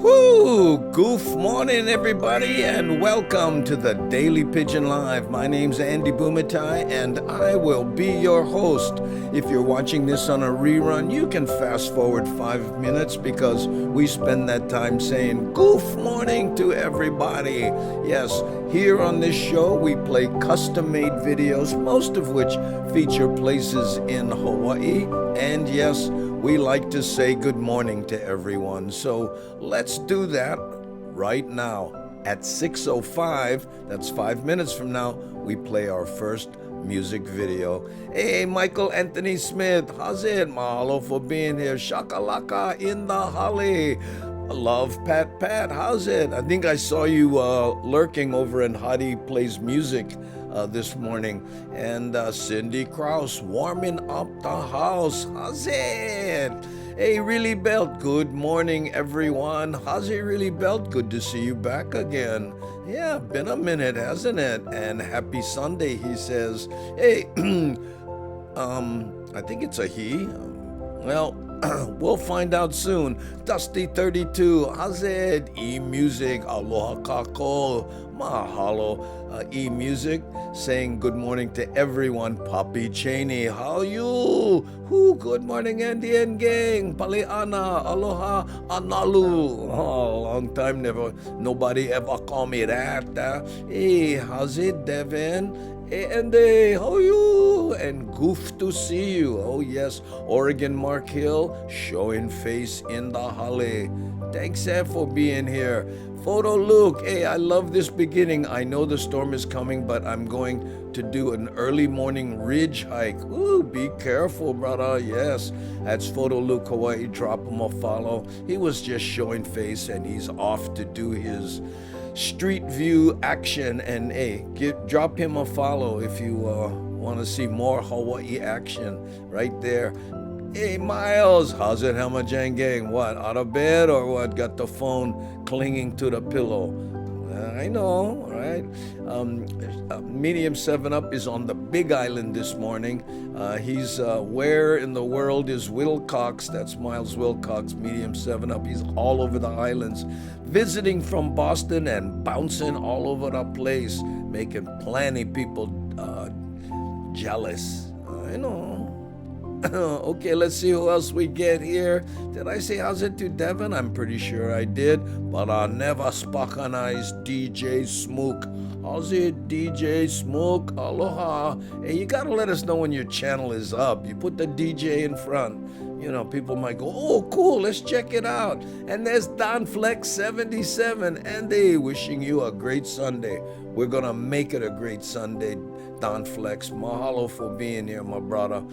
Woo! Goof morning, everybody, and welcome to the Daily Pidgin Live. My name's Andy Bumatai, and I will be your host. If you're watching this on a rerun, you can fast forward 5 minutes because we spend that time saying Goof morning to everybody. Yes, here on this show, we play custom-made videos, most of which feature places in Hawaii, and yes, we like to say good morning to everyone. So let's do that right now. At 6:05, that's 5 minutes from now, we play our first music video. Hey, Michael Anthony Smith, how's it? Mahalo for being here. Shakalaka in the holly. Love Pat, how's it? I think I saw you lurking over in Hadi Plays Music this morning. And Cindy Krause warming up the house. How's it? Hey, Really Belt, good morning, everyone. How's it, Really Belt? Good to see you back again. Yeah, been a minute, hasn't it? And happy Sunday, he says. Hey, I think it's a he. Well, we'll find out soon. Dusty32, how's it? E-Music, aloha kako, mahalo. E-Music, saying good morning to everyone. Poppy Cheney, how you? Who? Good morning, Andy and gang. Paliana, aloha, analu. Oh, long time nobody ever called me that. Hey, how's it, Devin? Hey, Andy, how are you? And goof to see you. Oh, yes, Oregon Mark Hill, showing face in the holly. Thanks, Ed, for being here. Photo Luke, hey, I love this beginning. I know the storm is coming, but I'm going to do an early morning ridge hike. Ooh, be careful, brother. Yes, that's Photo Luke Hawaii. Drop him a follow. He was just showing face, and he's off to do his street view action. And hey, drop him a follow if you want to see more Hawaii action right there. Hey, Miles, how's it, Hamajang gang? What, out of bed or what? Got the phone clinging to the pillow. I know, right? Medium 7-Up is on the Big Island this morning. He's where in the world is Wilcox? That's Miles Wilcox, Medium 7-Up. He's all over the islands, visiting from Boston and bouncing all over the place, making plenty people jealous. I know. Okay, let's see who else we get here. Did I say how's it to Devin? I'm pretty sure I did, but I never spockanize DJ Smook. How's it, DJ Smook? Aloha. Hey, you gotta let us know when your channel is up. You put the DJ in front. You know, people might go, oh, cool, let's check it out. And there's Don Flex 77. Andy, wishing you a great Sunday. We're gonna make it a great Sunday, Don Flex. Mahalo for being here, my brother.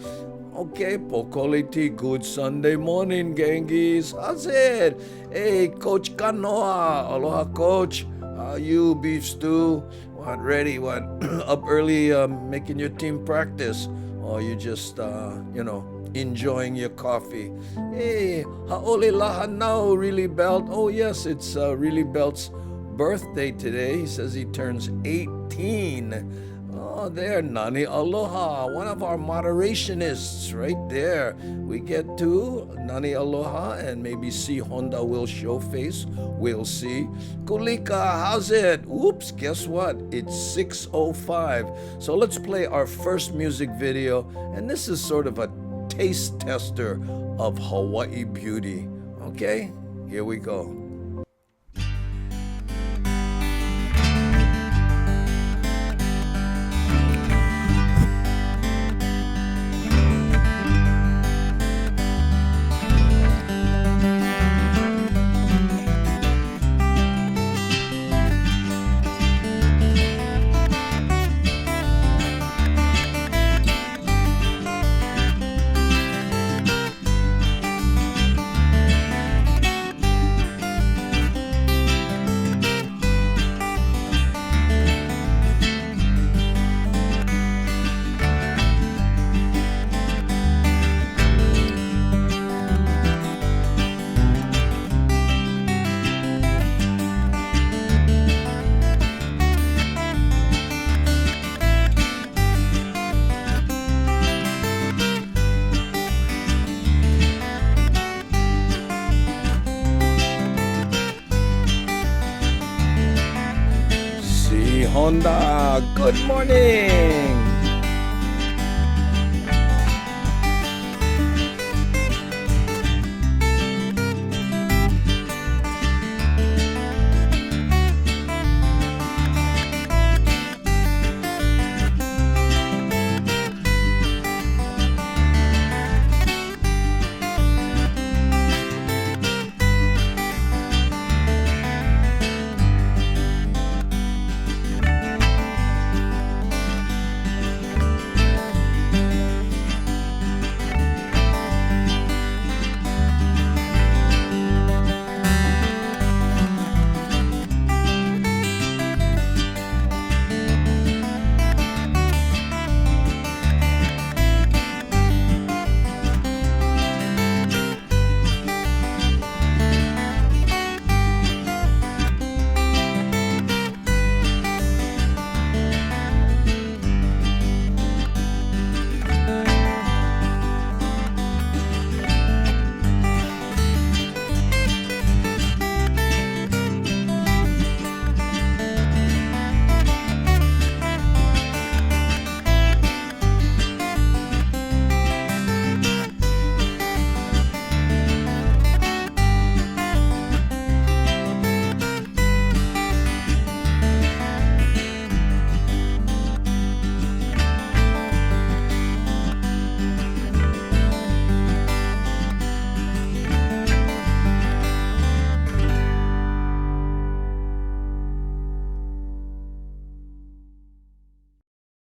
Okay, Pokoliti, good Sunday morning, gangies. How's it? Hey, Coach Kanoa. Aloha, Coach. How you, Beef Stew? What, ready? What, up early making your team practice? Or you just, enjoying your coffee? Hey, haole laha now, Really Belt. Oh, yes, it's Really Belt's birthday today. He says he turns 18. Oh, there, Nani Aloha, one of our moderationists right there. We get to Nani Aloha and maybe see Honda will show face. We'll see. Kulika, how's it? Oops, guess what? It's 6:05. So let's play our first music video. And this is sort of a taste tester of Hawaii beauty. Okay, here we go. onda? Good morning.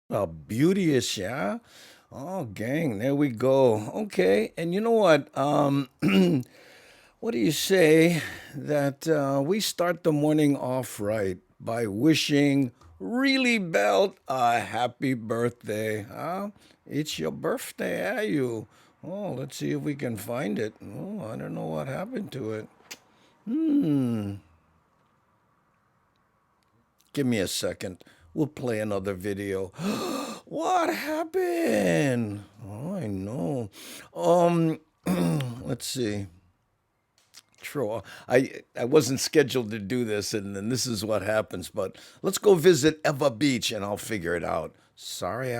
Oh, beauteous, yeah. Oh, gang, there we go. Okay, and you know what? What do you say that we start the morning off right by wishing Really Belt a happy birthday? Huh? It's your birthday, are you? Oh, let's see if we can find it. Oh, I don't know what happened to it. Hmm. Give me a second. We'll play another video. What happened? Oh, I know. Um, let's see. True. I wasn't scheduled to do this, and then this is what happens. But let's go visit Eva Beach, and I'll figure it out. Sorry,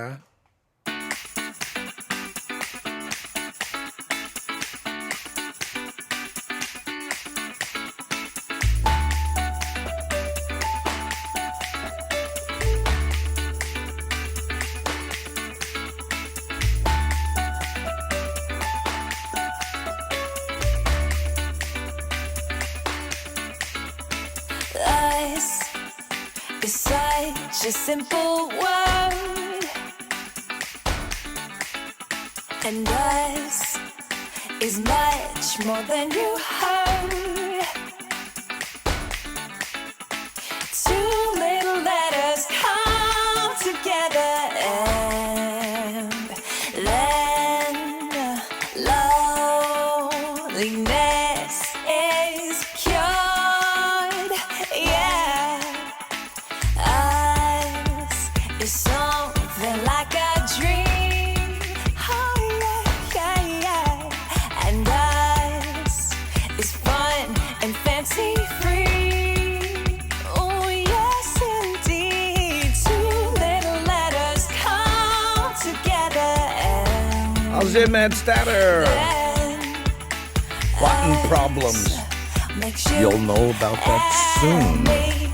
Lies is such a simple word, and us is much more than you heard. Two little letters come together and then loneliness is cured. Yeah, us is something like a dream. Oh yeah, yeah, yeah. And us is fun and fancy free. Oh yes indeed. Two little letters come together and how's it, man? Statter. then Rotten problems. makes you You'll know about that soon. me.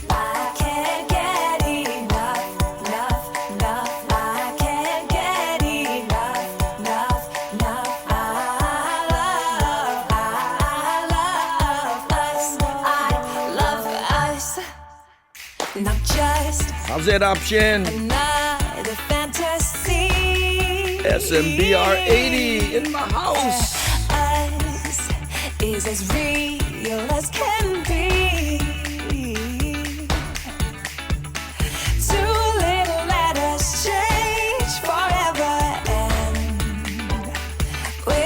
I can't get enough, enough, enough. I can't get enough, enough, enough. I love us. Not just How's it, option? another fantasy. SMBR 80 in the house. Us is as real as can be. Two little letters change forever, and we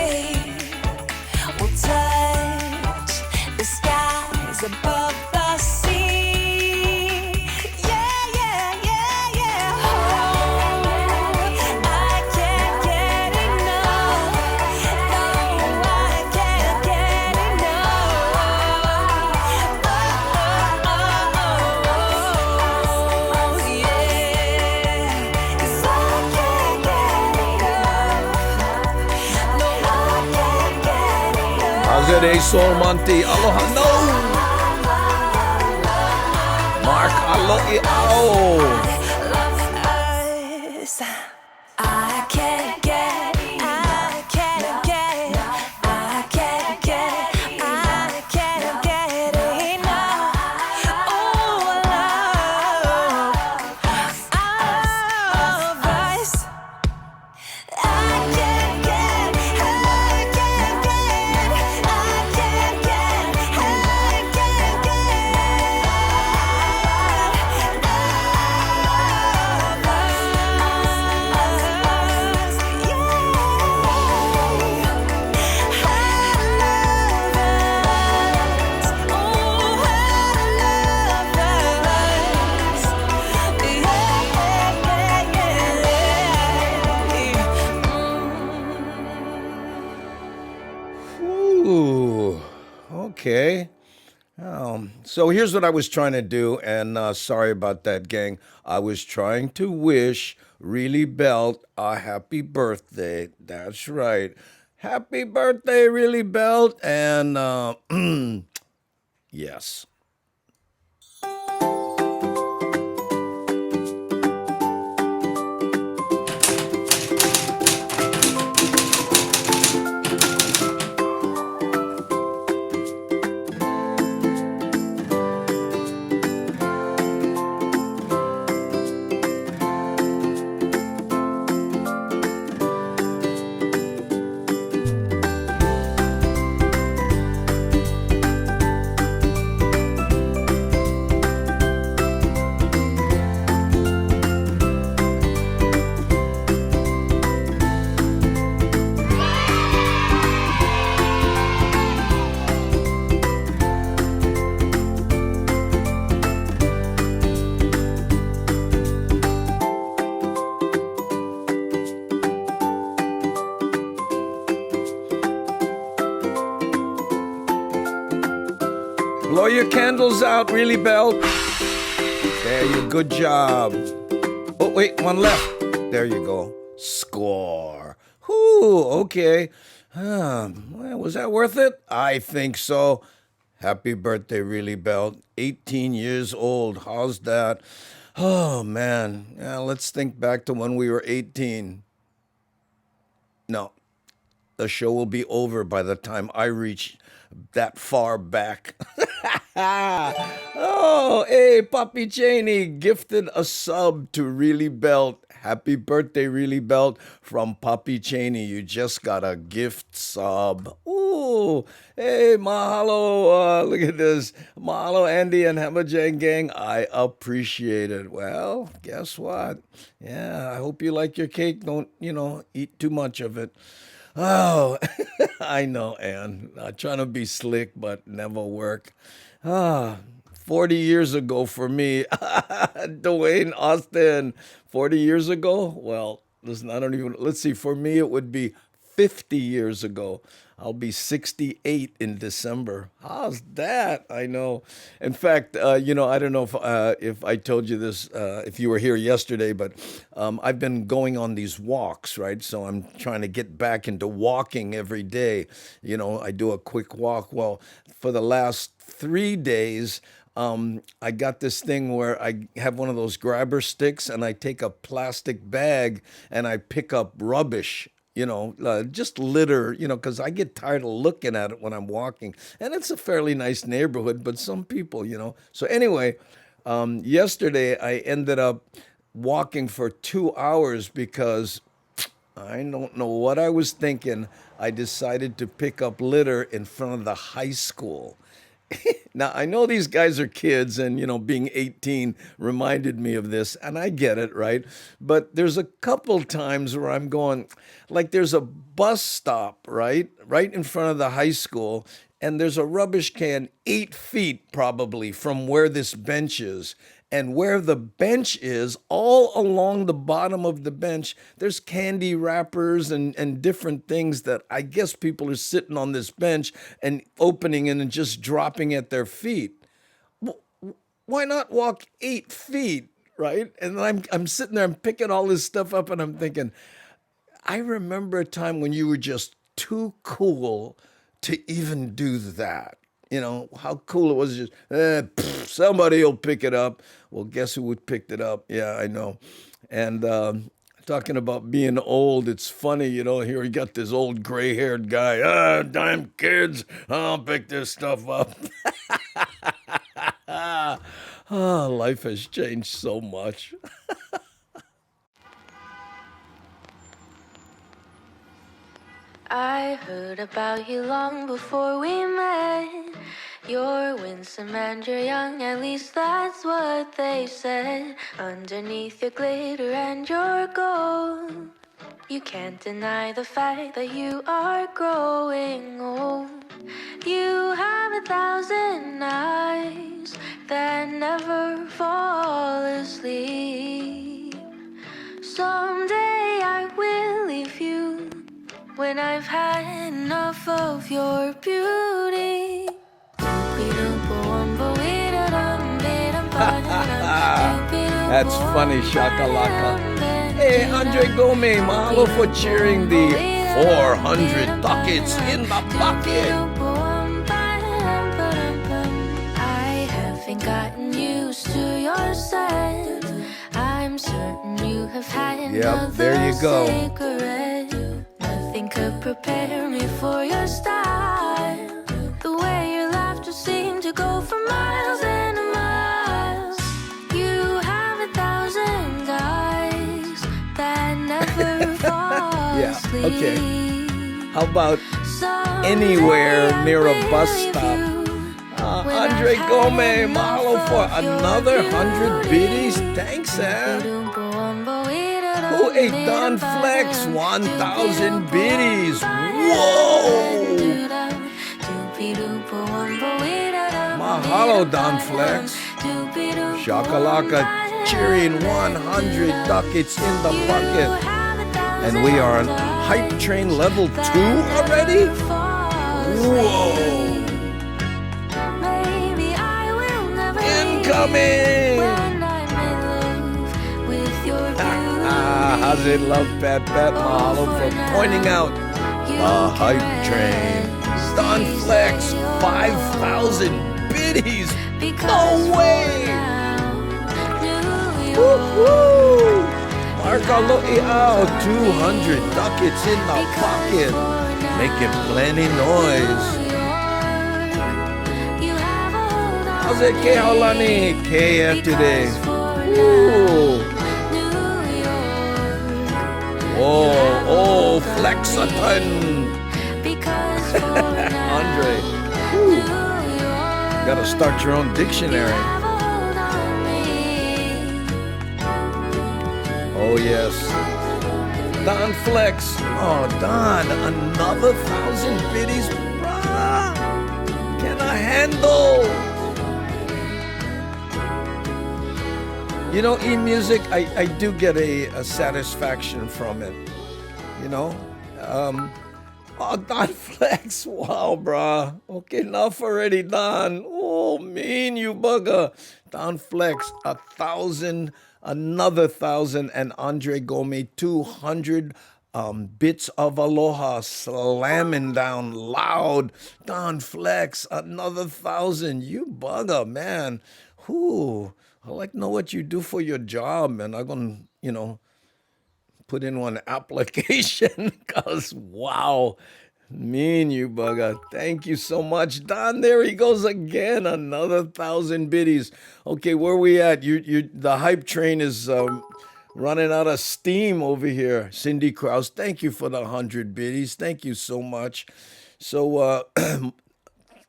will touch the skies above the sea. Yeah, yeah, yeah, yeah. Oh, I can't get enough. No, I can't get enough. How's it, A Soul Monty? Aloha, no! Mark, alohi, ao! I can't get enough. I can't get enough. I can't get enough. I can't get enough. Oh, love us. I can't get, I can't get, I can't get, I can't Ooh, okay. So here's what I was trying to do, and sorry about that, gang. I was trying to wish Really Belt a happy birthday. That's right. Happy birthday, Really Belt. And yes. Blow your candles out, Really Belt. There you good job. Oh, wait, one left. There you go. Score. Whoo, okay. Well, was that worth it? I think so. Happy birthday, Really Belt. 18 years old. How's that? Oh, man. Yeah, let's think back to when we were 18. No, the show will be over by the time I reach that far back. Oh, hey, Poppy Cheney gifted a sub to Really Belt. Happy birthday, Really Belt, from Poppy Cheney. You just got a gift sub. Ooh, hey, mahalo. Look at this. Mahalo, Andy and Hamajang gang. I appreciate it. Well, guess what? Yeah, I hope you like your cake. Don't, eat too much of it. Oh, I know, Ann. Trying to be slick, but never work. 40 years ago for me. Dwayne Austin. 40 years ago? Well, listen, I don't even, let's see, for me it would be 50 years ago. I'll be 68 in December. How's that? I know. In fact, I don't know if I told you this, if you were here yesterday, but I've been going on these walks, right? So I'm trying to get back into walking every day. I do a quick walk. Well, for the last 3 days, I got this thing where I have one of those grabber sticks and I take a plastic bag and I pick up rubbish, just litter, because I get tired of looking at it when I'm walking. And it's a fairly nice neighborhood, but some people, So anyway, yesterday I ended up walking for 2 hours because I don't know what I was thinking. I decided to pick up litter in front of the high school. Now, I know these guys are kids and, being 18 reminded me of this, and I get it, right? But there's a couple times where I'm going, like there's a bus stop, right? Right in front of the high school, and there's a rubbish can 8 feet probably from where this bench is. And where the bench is, all along the bottom of the bench, there's candy wrappers and different things that I guess people are sitting on this bench and opening it and just dropping at their feet. Why not walk 8 feet, right? And then I'm sitting there, I'm picking all this stuff up and I'm thinking, I remember a time when you were just too cool to even do that. How cool it was. Just somebody will pick it up. Well, guess who would picked it up? Yeah, I know. And talking about being old, it's funny. Here we got this old gray-haired guy. Damn kids, I'll pick this stuff up. Life has changed so much. I heard about you long before we met. You're winsome and you're young, at least that's what they said. Underneath your glitter and your gold, you can't deny the fact that you are growing old. You have 1,000 eyes that never fall asleep. Someday I will leave you when I've had enough of your beauty. That's funny, shakalaka. Hey, Andre Gomez, mahalo for cheering the 400 ducats in the bucket. I haven't gotten used to your scent. I'm certain you have had another there you go. cigarette. Nothing could prepare me for your style. The way your laughter seemed to go for miles and miles. You have 1,000 eyes that never fall asleep. Okay. How about anywhere near a bus stop? Andre Gomez, mahalo for another 100 biddies. Thanks, Who ate Don Flex 1,000 biddies? Whoa! Mahalo, Don Flex. Shakalaka cheering 100 ducats in the bucket. And we are on Hype Train level 2 already? Whoa! Incoming! How's it, love Pat Pat? Mahalo for pointing out the Hype Train. Don Flex, 5,000 biddies. No way! Woo-hoo! Marco Loiao, 200 ducats in the pocket. Making plenty noise. How's it, Keholani? KF today. Ooh. Oh, Flexaton. Andre. Woo. Gotta start your own dictionary. Oh, yes. Don Flex. Oh, Don, another 1,000 biddies. Bruh. Can I handle? E-music, I do get a satisfaction from it. Don Flex. Wow, bruh. Okay, enough already, Don. Oh, mean you bugger. Don Flex, 1,000, another 1,000, and Andre Gomez, 200 bits of aloha slamming down loud. Don Flex, another 1,000. You bugger, man. Whew. I like to know what you do for your job, and I'm going to, put in one application because, wow, mean you bugger. Thank you so much, Don. There he goes again, another 1,000 biddies. Okay, where we at? The Hype Train is running out of steam over here. Cindy Krause, thank you for the 100 biddies. Thank you so much. So,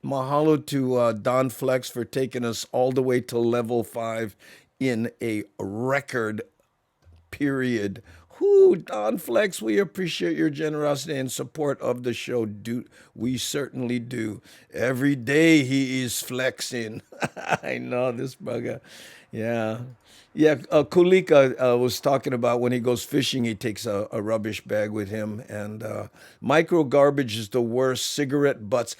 mahalo to Don Flex for taking us all the way to level 5 in a record period. Whoo, Don Flex, we appreciate your generosity and support of the show. We certainly do. Every day he is flexing. I know this bugger. Yeah. Yeah, Kulika was talking about when he goes fishing, he takes a rubbish bag with him. And micro garbage is the worst. Cigarette butts.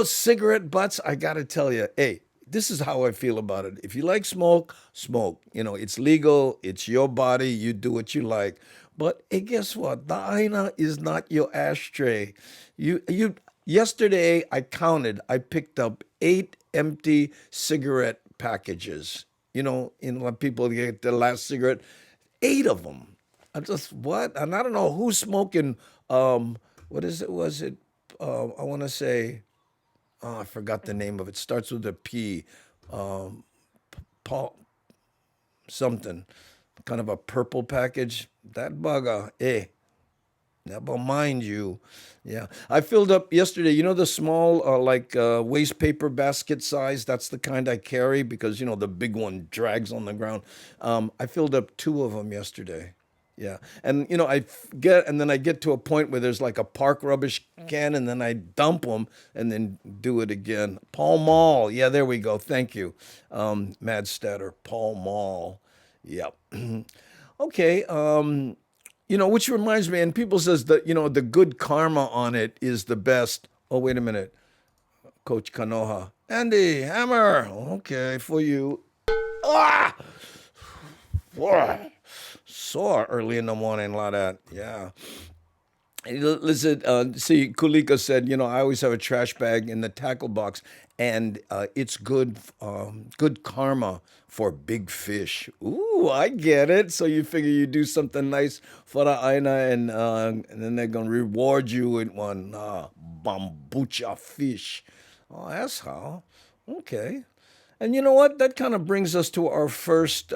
Cigarette butts, I got to tell you, hey, this is how I feel about it. If you like smoke, smoke. It's legal. It's your body. You do what you like. But hey, guess what? The aina is not your ashtray. Yesterday, I counted. I picked up 8 empty cigarette packages. When people get their last cigarette, 8 of them. I just what? And I don't know who's smoking. What is it? Was it? I want to say. Oh, I forgot the name of it. Starts with a P. Paul something. Kind of a purple package. That bugger. Never mind you. Yeah. I filled up yesterday, the small, waste paper basket size? That's the kind I carry because, the big one drags on the ground. I filled up 2 of them yesterday. Yeah. And, and then I get to a point where there's like a park rubbish can and then I dump them and then do it again. Pall Mall. Yeah, there we go. Thank you. Mad Statter. Pall Mall. Yep. Okay. Which reminds me, and people says that, the good karma on it is the best. Oh, wait a minute. Coach Kanoha. Andy, hammer. Okay, for you. Ah! Boy, sore early in the morning like that. Yeah. Listen, see, Kulika said, I always have a trash bag in the tackle box, and it's good karma for big fish. Ooh, I get it. So you figure you do something nice for the aina, and then they're gonna reward you with one bambucha fish. Oh, that's how. Okay. And you know what? That kind of brings us to our first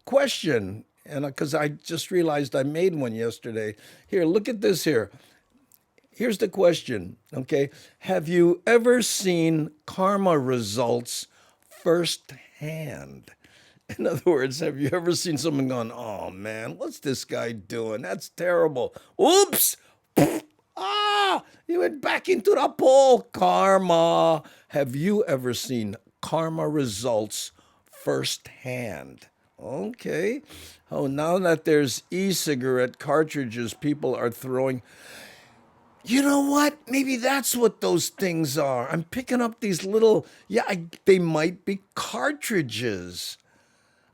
question, and because I just realized I made one yesterday. Here, look at this here. Here's the question, okay? Have you ever seen karma results firsthand? In other words, have you ever seen someone going, oh man, what's this guy doing? That's terrible. Oops! You went back into the pool. Karma. Have you ever seen karma results firsthand? Okay. Oh, now that there's e-cigarette cartridges, people are throwing. You know what? Maybe that's what those things are. I'm picking up these little, they might be cartridges.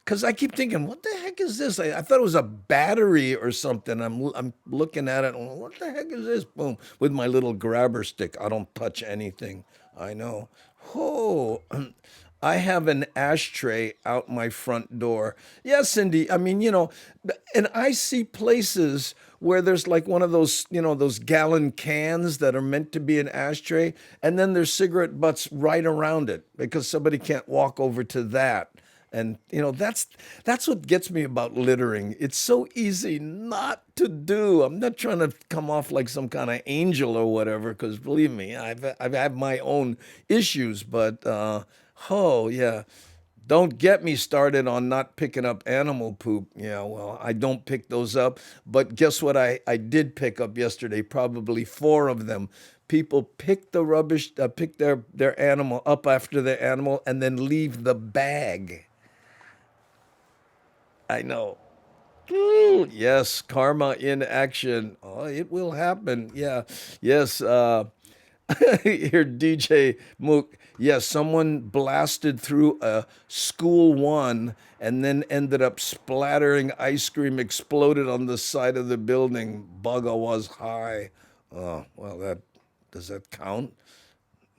Because I keep thinking, what the heck is this? I thought it was a battery or something. I'm looking at it, and what the heck is this? Boom, with my little grabber stick. I don't touch anything. I know. Oh, I have an ashtray out my front door. Yes, Cindy. I mean, and I see places where there's like one of those, those gallon cans that are meant to be an ashtray, and then there's cigarette butts right around it because somebody can't walk over to that. And that's what gets me about littering. It's so easy not to do. I'm not trying to come off like some kind of angel or whatever, because believe me, I've had my own issues. But yeah, don't get me started on not picking up animal poop. Yeah, well, I don't pick those up. But guess what? I did pick up yesterday, probably 4 of them. People pick the rubbish, pick their animal up after their animal, and then leave the bag. I know. Ooh, yes, karma in action. Oh, it will happen. Yeah. Yes. Here, DJ Mook. Yes, someone blasted through a school one and then ended up splattering ice cream, exploded on the side of the building. Bugger was high. Oh, well, does that count?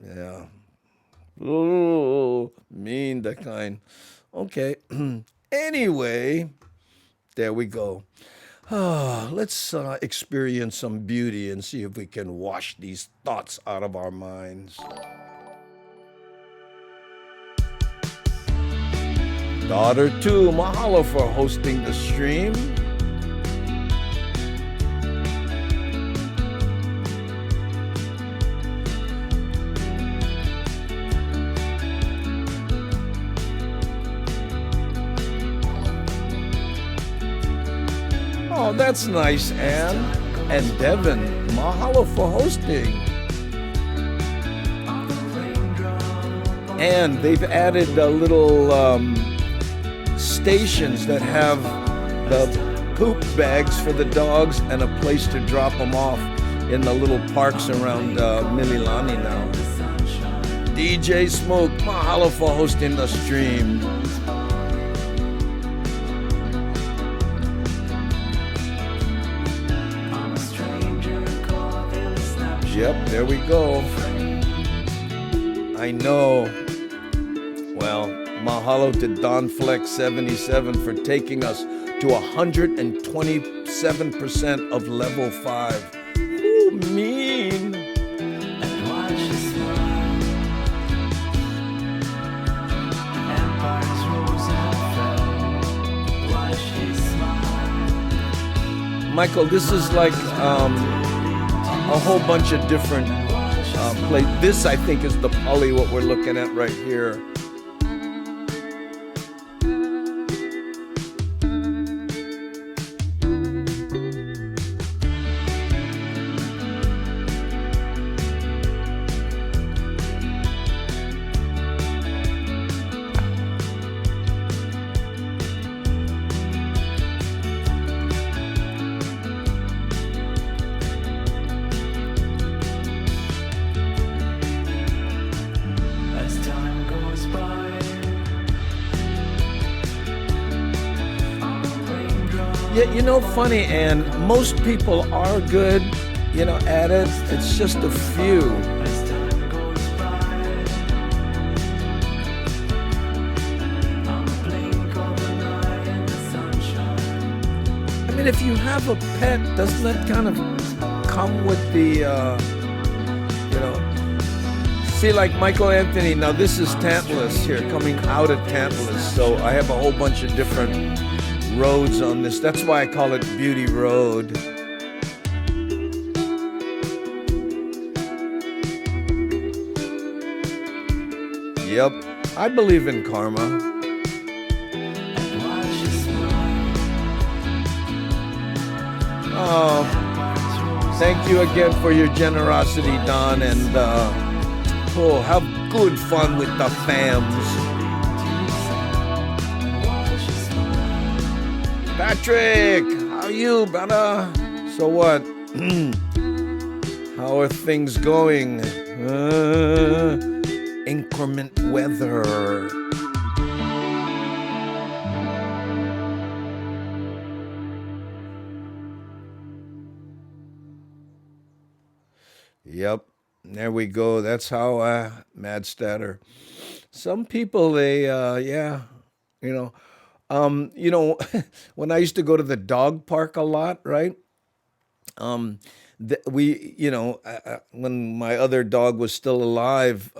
Yeah. Ooh, mean the kind. Okay. Anyway, there we go. Let's experience some beauty and see if we can wash these thoughts out of our minds. Daughter 2, mahalo for hosting the stream. Oh, that's nice, Anne. And Devin, mahalo for hosting. And they've added little stations that have the poop bags for the dogs and a place to drop them off in the little parks around Mililani now. DJ Smoke, mahalo for hosting the stream. Yep, there we go. I know. Well, mahalo to Don Flex 77 for taking us to 127% of level 5. Ooh, mean. And watch you smile. Empires rose and fell. Watch you smile. Michael, this is like a whole bunch of different places. This, I think, is the Pali, what we're looking at right here. Yeah, you know, funny, and most people are good, you know, at it. It's just a few. I mean, if you have a pet, doesn't that kind of come with the, you know? See, like Michael Anthony, now this is Tantalus here, coming out of Tantalus. So I have a whole bunch of different roads on this. That's why I call it Beauty Road. Yep, I believe in karma. Oh, thank you again for your generosity, Don, and oh, have good fun with the fams. Patrick, how are you, brother? So what? How are things going? Increment weather. Yep, there we go. That's how Mad Statter. Some people, they, yeah, you know. When I used to go to the dog park a lot, right? When my other dog was still alive,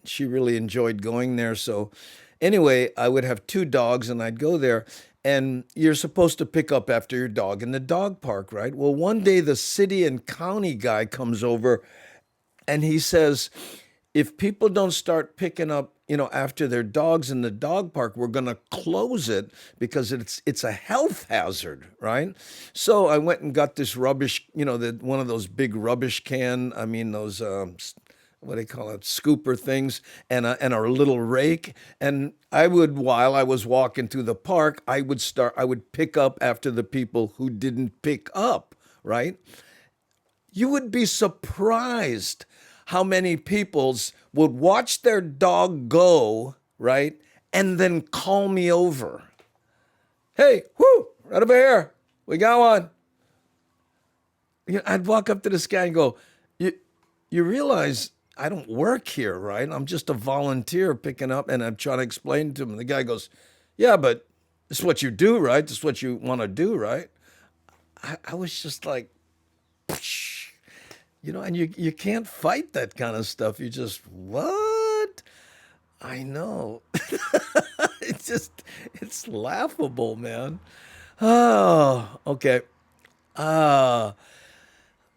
she really enjoyed going there. So anyway, I would have 2 dogs and I'd go there. And you're supposed to pick up after your dog in the dog park, right? Well, one day the city and county guy comes over and he says, if people don't start picking up, you know, after their dogs in the dog park, we're going to close it because it's a health hazard, right? So I went and got this rubbish, you know, one of those big rubbish can, I mean, those, what do they call it, scooper things, and a little rake. And while I was walking through the park, I would pick up after the people who didn't pick up, right? You would be surprised how many peoples would watch their dog go, right, and then call me over. Hey, whoo, right over here. We got one. You know, I'd walk up to this guy and go, you realize I don't work here, right? I'm just a volunteer picking up, and I'm trying to explain to him. The guy goes, yeah, but this is what you do, right? This is what you want to do, right? I was just like, psh. You know, and you can't fight that kind of stuff. You just, what? I know. It's laughable, man. Oh, okay.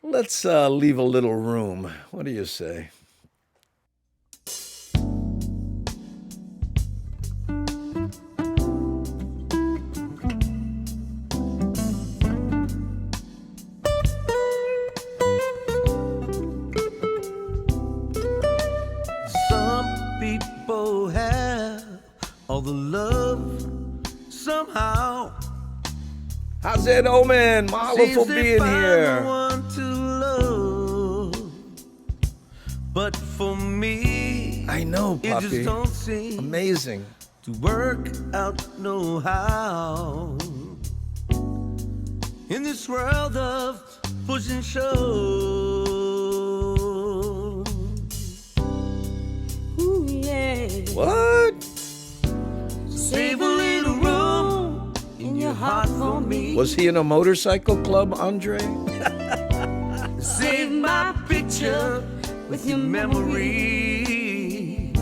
Let's leave a little room. What do you say? All the love somehow. How's it, Omen? Mahalo for being here. One to love. But for me, I know, it Papi. just don't seem amazing to work out no how. In this world of push and shove. heart for me. Was he in a motorcycle club, Andre? Save my picture with your memories.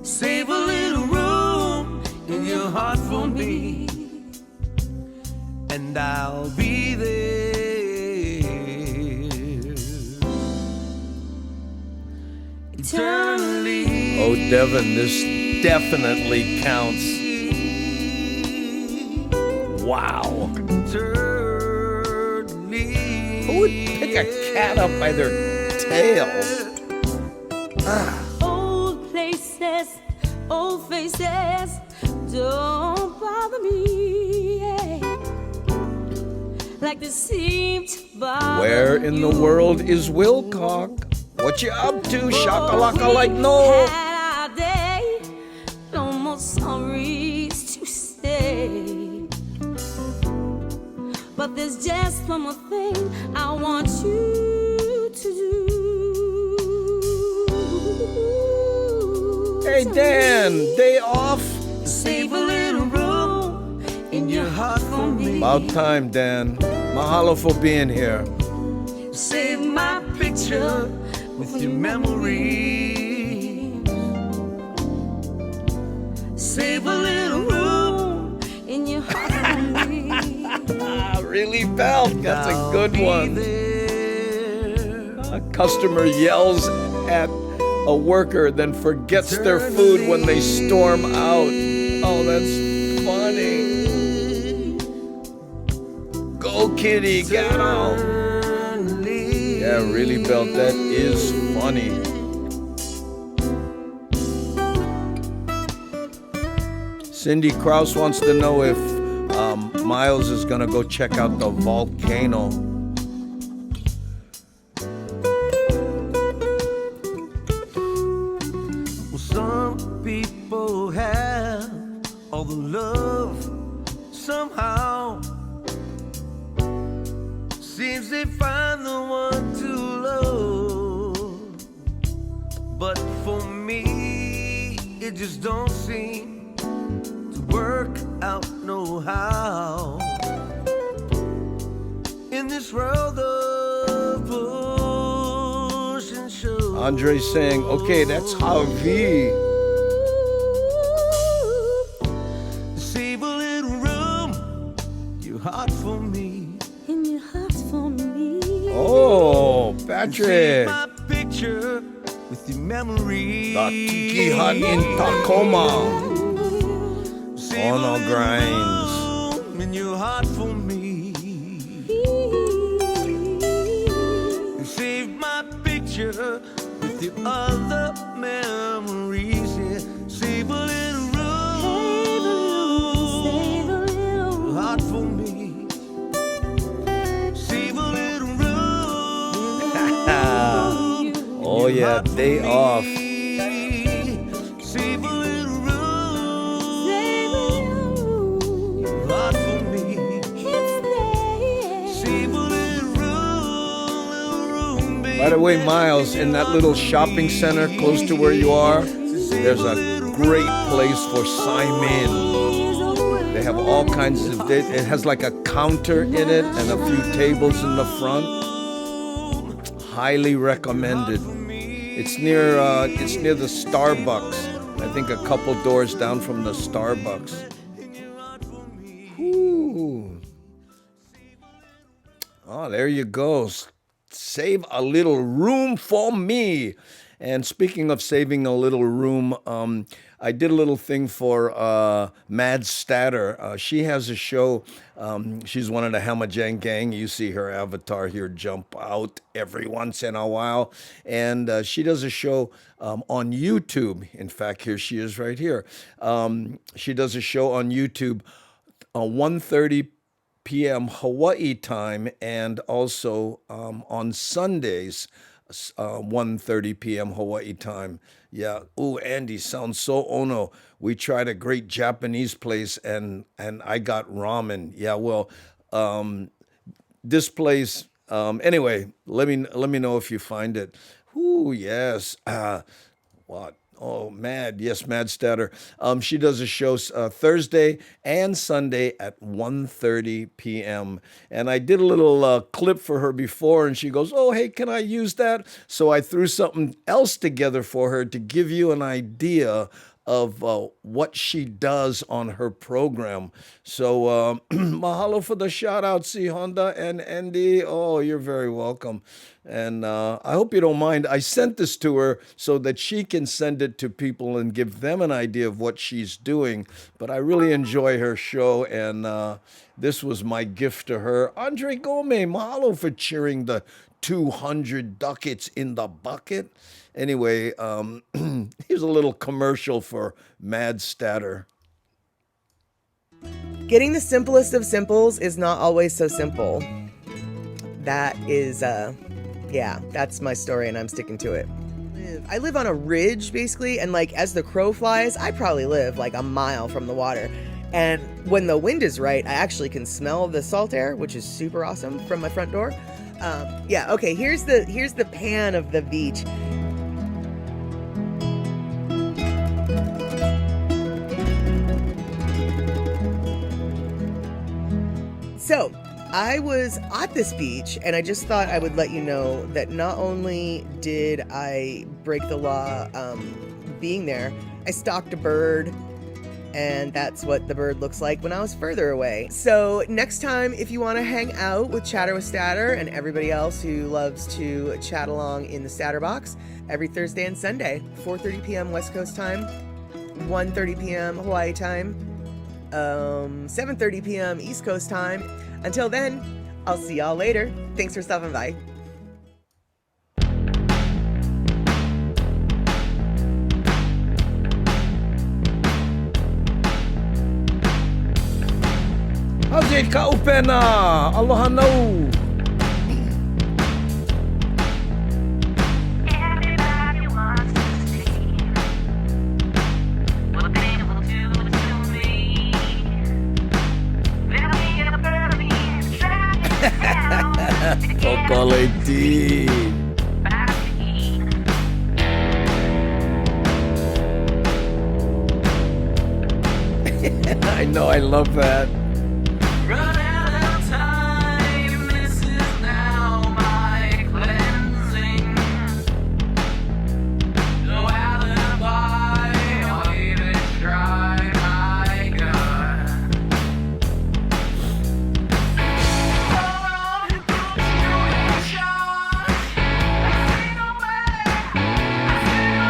Save a little room in your heart for me, and I'll be there eternally. Oh, Devin, this definitely counts. Wow. Eternally. Who would pick a cat up by their tail? Old places, old faces, don't bother me, yeah. Like they seem to bother Where in the you. world is Wilcock? What you up to, shakalaka like no? Had our day, no more sorries to say. But there's just one more thing I want you to do. Hey, Dan, day off? Save a little room in your heart for me. About time, Dan. Mahalo for being here. Save my picture with your memories. Save a little room In your heart for me. Really, pal? That's a good one. A customer yells at a worker, then forgets their food when they storm out. Oh, that's funny. Go, kitty, get out. Yeah, really, Belt, that is funny. Cindy Kraus wants to know if Miles is gonna go check out the volcano. Well, some people have all the love somehow. Seems they find the one to love, but for me it just don't seem to work out no how. In this world of push and shove, Andre's saying, okay, that's Javi. save a little room, your heart for me. In your heart for me. Oh, Save Patrick. my picture with your memories. The Tiki Hut in Tacoma. Save on a our little grinds. room in your heart for me. Save my picture with your other memories. Yeah. Save a little room, heart for me. Save a little room. Oh yeah, day off. Save a little room, heart for me. Save a little room, baby. By the way, Miles, in that little shopping center close to where you are, there's a great place for Simon. They have all kinds of, it has like a counter in it and a few tables in the front. Highly recommended. It's near the Starbucks. I think a couple doors down from the Starbucks. Ooh. Oh, there you go. Save a little room for me. And speaking of saving a little room, I did a little thing for Mad Statter. She has a show. She's one of the Hamajang gang. You see her avatar here jump out every once in a while. And she does a show on YouTube. In fact, here she is right here. She does a show on YouTube, 1:30 p.m. Hawaii time, and also on Sundays, 1:30 p.m. Hawaii time. Yeah. Ooh, Andy, sounds so ono. We tried a great Japanese place, and I got ramen. Yeah. Well, this place. Anyway, let me know if you find it. Ooh, yes. What? Oh, Mad. Yes, Mad Statter. She does a show Thursday and Sunday at 1:30 p.m. And I did a little clip for her before, and she goes, oh, hey, can I use that? So I threw something else together for her to give you an idea of what she does on her program. So mahalo for the shout out, C Honda and Andy. Oh, you're very welcome. And I hope you don't mind. I sent this to her so that she can send it to people and give them an idea of what she's doing. But I really enjoy her show, and this was my gift to her. Andre Gomez, mahalo for cheering the 200 ducats in the bucket. Anyway, here's a little commercial for Mad Statter. Getting the simplest of simples is not always so simple. That is, that's my story, and I'm sticking to it. I live on a ridge, basically, and like as the crow flies, I probably live like a mile from the water. And when the wind is right, I actually can smell the salt air, which is super awesome from my front door. Okay, here's the pan of the beach. So, I was at this beach, and I just thought I would let you know that not only did I break the law being there, I stalked a bird, and that's what the bird looks like when I was further away. So next time, if you want to hang out with Chatter with Statter and everybody else who loves to chat along in the Statter Box, every Thursday and Sunday, 4:30 p.m. West Coast time, 1:30 p.m. Hawaii time, 7:30 p.m. East Coast time. Until then, I'll see y'all later. Thanks for stopping by. How's it, Kaupena? Aloha no. Everybody wants to see what they will do to me. They'll be in a burly and track it down. Chocolate. I know, I love that. Run out of time, this is now my cleansing. No alibi, I'll even try my gun. Oh, it puts you in charge. I see no way, I see no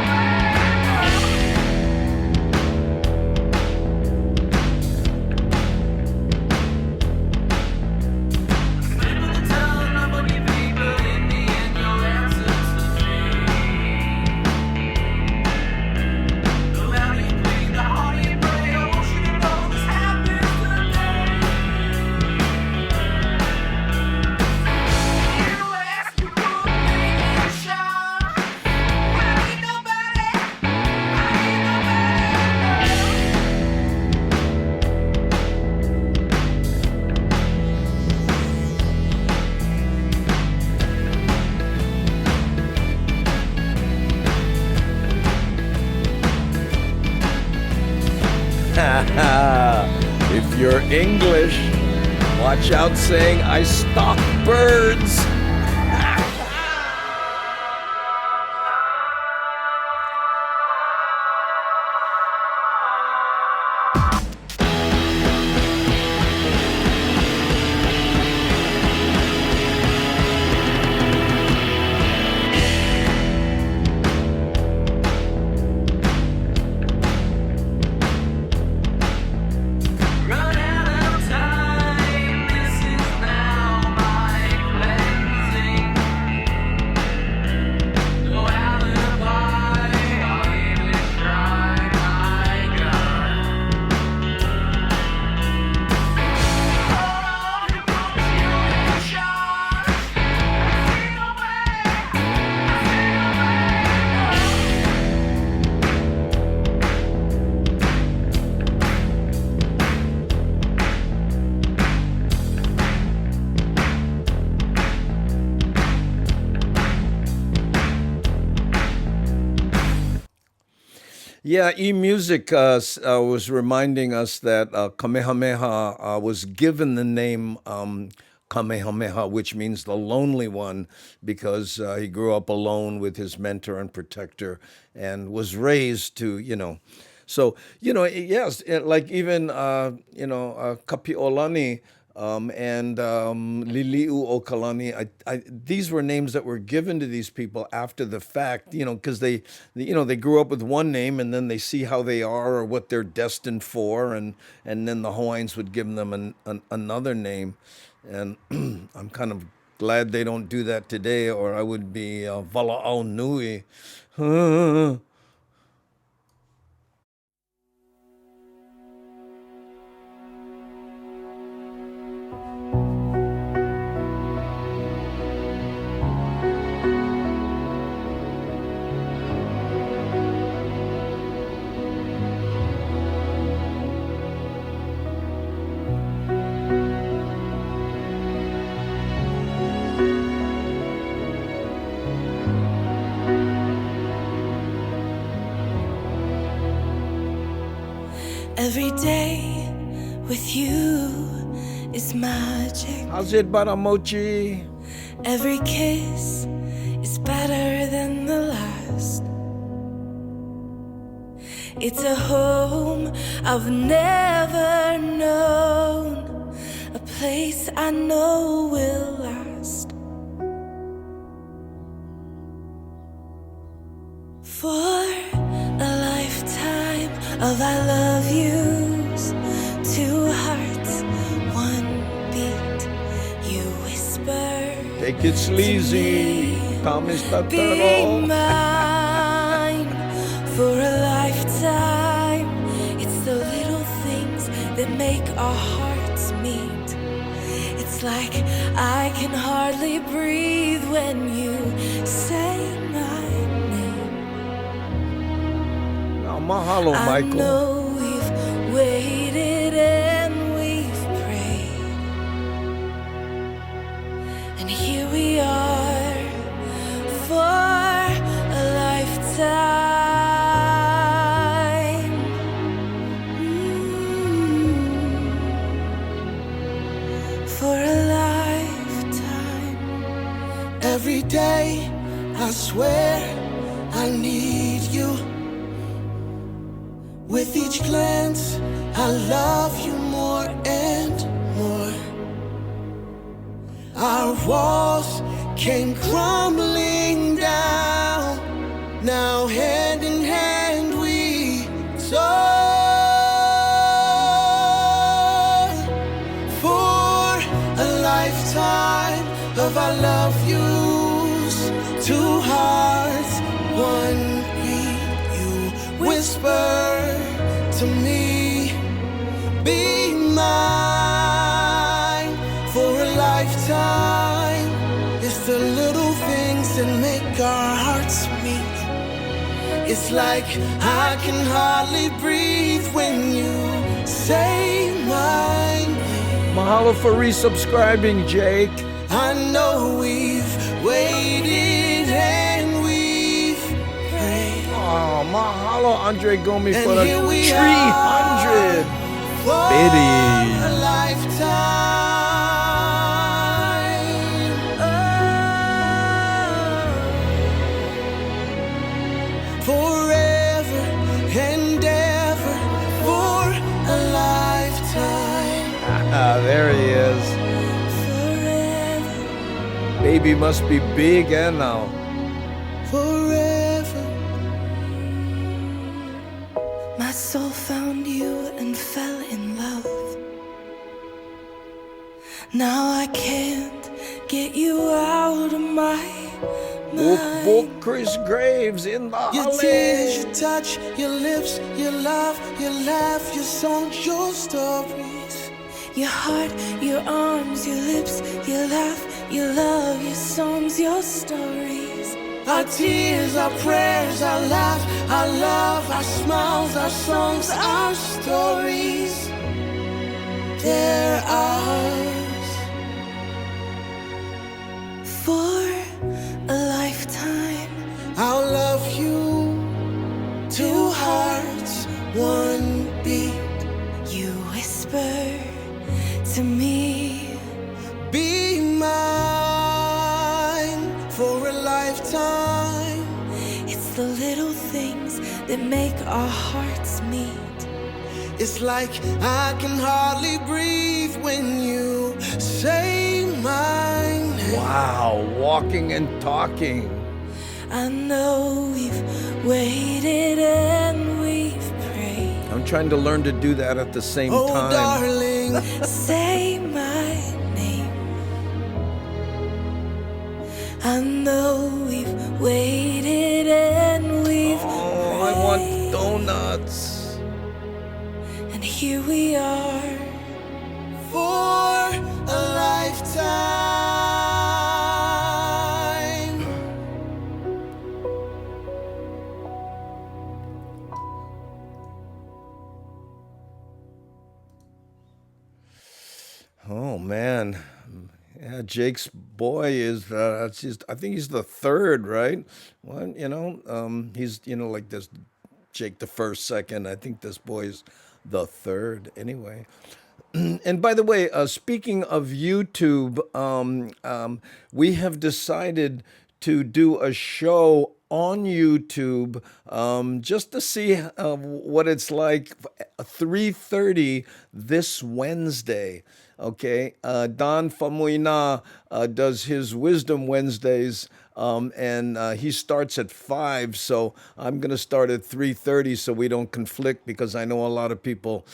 If you're English, watch out saying I stalk birds. Run out of time, this is now my cleansing. Yeah, e-music was reminding us that Kamehameha was given the name Kamehameha, which means the lonely one, because he grew up alone with his mentor and protector and was raised to, So, yes, like even, Kapiolani and Liliu Okalani, these were names that were given to these people after the fact, because they grew up with one name and then they see how they are or what they're destined for, and then the Hawaiians would give them another name. And I'm kind of glad they don't do that today, or I would be Vala'au Nui. Every day with you is magic. How's it, Baramochi? Every kiss is better than the last. It's a home I've never known, a place I know will last. For a lifetime of I love yous, two hearts, one beat, you whisper. Take it sleazy. Thomas Be Tataro. mine for a lifetime. It's the little things that make our hearts meet. It's like I can hardly breathe when you say my name. Now, mahalo, I Michael. know we've waited and we've prayed, and here we are for a lifetime. For a lifetime. Every day, I swear I need you. With each glance, I love you more and more. Our walls came crumbling down. Now hand in hand we soar for a lifetime of I love yous. Two hearts, one beat. You whisper to me, be mine for a lifetime. It's the little things that make our hearts meet. It's like I can hardly breathe when you say my name. Mahalo for resubscribing, Jake. I know we've waited and we've prayed. Oh, mahalo, Andre Gomi, for And the here we 300. For Biddies. a lifetime. Forever and ever for a lifetime. Ah, there he is. Forever. Baby must be big and now. Forever. My soul found you and fell in love. Now I can't get you out of my Book mind. Chris Graves in the Your tears, holly. your touch, your lips, your love, your laugh, your songs, your stories. Your heart, your arms, your lips, your laugh, your love, your songs, your stories. Our tears, our prayers, our laughs, our love, our smiles, our songs, our stories. They're ours. For a lifetime. I'll love you. Two hearts. lifetime. It's the little things that make our hearts meet. It's like I can hardly breathe when you say my name. Wow, walking and talking. I know we've waited and we've prayed. I'm trying to learn to do that at the same Oh, time. darling, Say my name. I know we've waited and we've Oh, I prayed. want donuts. And here we are. for a lifetime. Oh man, yeah. Jake's boy is. That's just, I think he's the third, right? Well, he's like this. Jake the first, second. I think this boy's the third. Anyway. And by the way, speaking of YouTube, we have decided to do a show on YouTube just to see what it's like. 3:30 this Wednesday. Okay, Don Famuina does his Wisdom Wednesdays, and he starts at 5. So I'm going to start at 3:30 so we don't conflict, because I know a lot of people,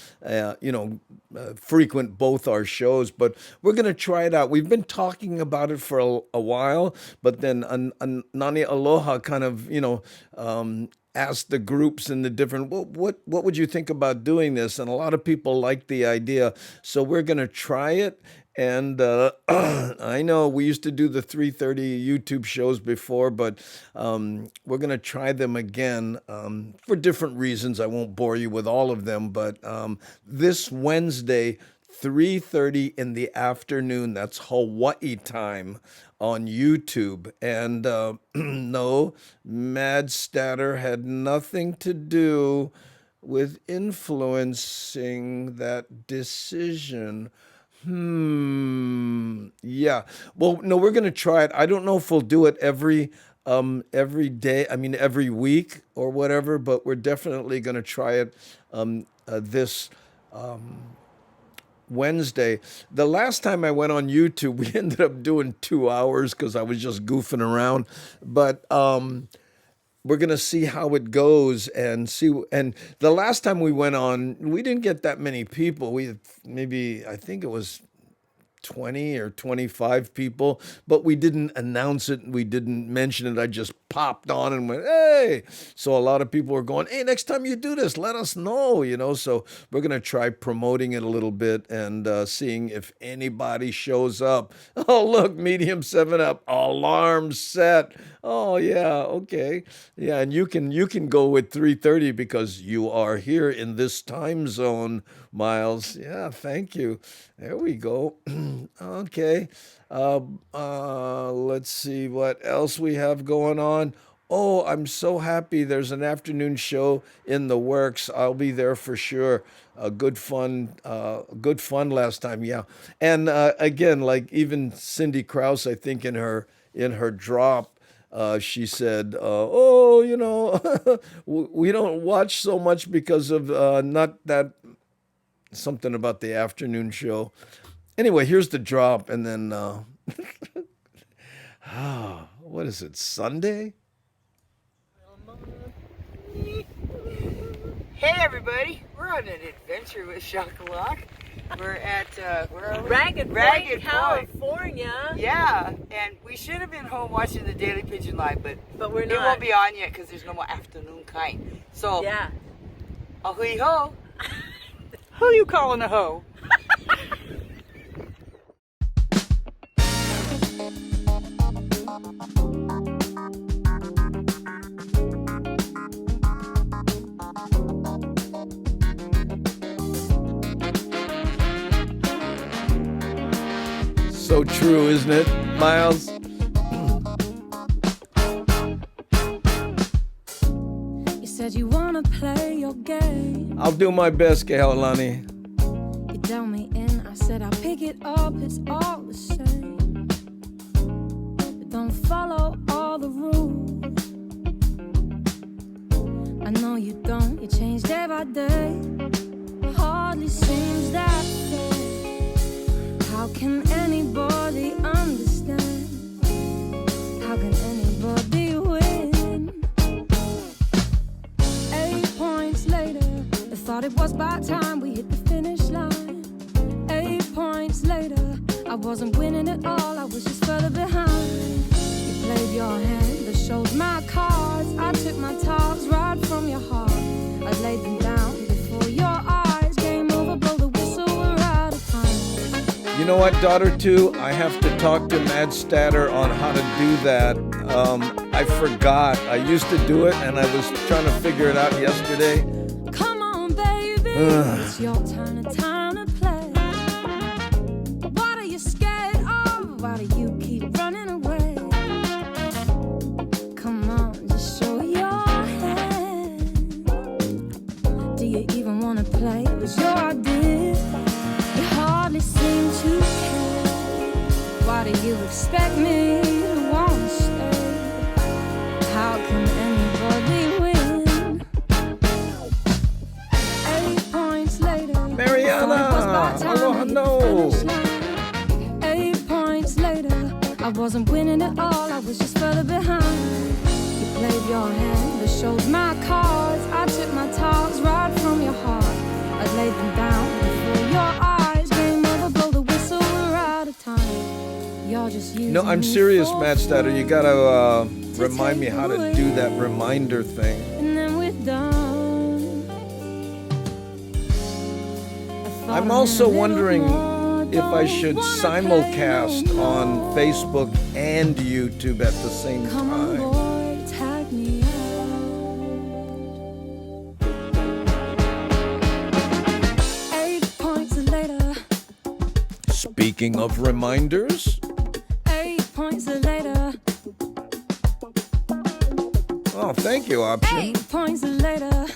frequent both our shows. But we're going to try it out. We've been talking about it for a while, but then Nani Aloha kind of, asked the groups and the different, what would you think about doing this? And a lot of people like the idea. So we're going to try it. And I know we used to do the 3:30 YouTube shows before, but we're going to try them again for different reasons. I won't bore you with all of them, but this Wednesday, 3:30 in the afternoon, that's Hawaii time, on YouTube. And no, Mad Statter had nothing to do with influencing that decision. Yeah. Well, no, we're going to try it. I don't know if we'll do it every day. I mean, every week or whatever, but we're definitely going to try it this Wednesday. The last time I went on YouTube, we ended up doing 2 hours because I was just goofing around. But we're going to see how it goes and see. And the last time we went on, we didn't get that many people. We had maybe, I think it was 20 or 25 people, but we didn't announce it. We didn't mention it. I just popped on and went, hey. So a lot of people were going, hey, next time you do this, let us know, So we're going to try promoting it a little bit and seeing if anybody shows up. Oh, look, Medium 7-Up, alarm set. Oh, yeah, okay. Yeah, and you can go with 3:30 because you are here in this time zone, Miles. Yeah, thank you. There we go. Okay. Let's see what else we have going on. Oh, I'm so happy there's an afternoon show in the works. I'll be there for sure. Good fun last time, yeah. And again, like even Cindy Krause, I think in her drop, she said, we don't watch so much because of not that, something about the afternoon show. Anyway, here's the drop, and then, what is it, Sunday? Hey everybody, we're on an adventure with Shakalak. We're at where are we? Ragged Point. California. Yeah, and we should have been home watching the Daily Pigeon Live, but we're it not. won't be on yet because there's no more afternoon kind. So Yeah. ahui ho. Who you calling a hoe? So true, isn't it, Miles? You said you wanna play your game. I'll do my best, Kehaulani. You tell me in, I said I'll pick it up, it's all the same. But don't follow all the rules. How can anybody understand? How can anybody win? 8 points later, I thought it was about time we hit the finish line. 8 points later, I wasn't winning at all, I was just further behind. You played your hand, but showed my cards. I took my talks right from your heart. I laid them down before your eyes. Game over, blow the whistle, we're out of time. You know what, daughter two? I have to talk to Mad Statter on how to do that. I forgot. I used to do it, and I was trying to figure it out yesterday. Come on, baby, it's your turn to play. What are you scared of? Why do you keep running away? Come on, just show your hand. Do you even want to play? It was your idea. You hardly seem to care. Why do you expect me to want to stay? How can anybody win? 8 points later, Mariana! Aloha, no! 8 points later, I wasn't winning at all, I was just further behind. You played your hand, but showed my cards. I took my talks right from your heart. I laid them down before your eyes. Game over, blow the whistle, we're out of time. You're just using No, I'm me serious, for Mad Statter. You fun. gotta remind me how to do that reminder thing. And then we're done. I'm also wondering if I should simulcast on Facebook and YouTube at the same Come on, time. boy, tag me out. 8 points later, Speaking of reminders, 8 points later, oh, thank you, Option. 8 points later,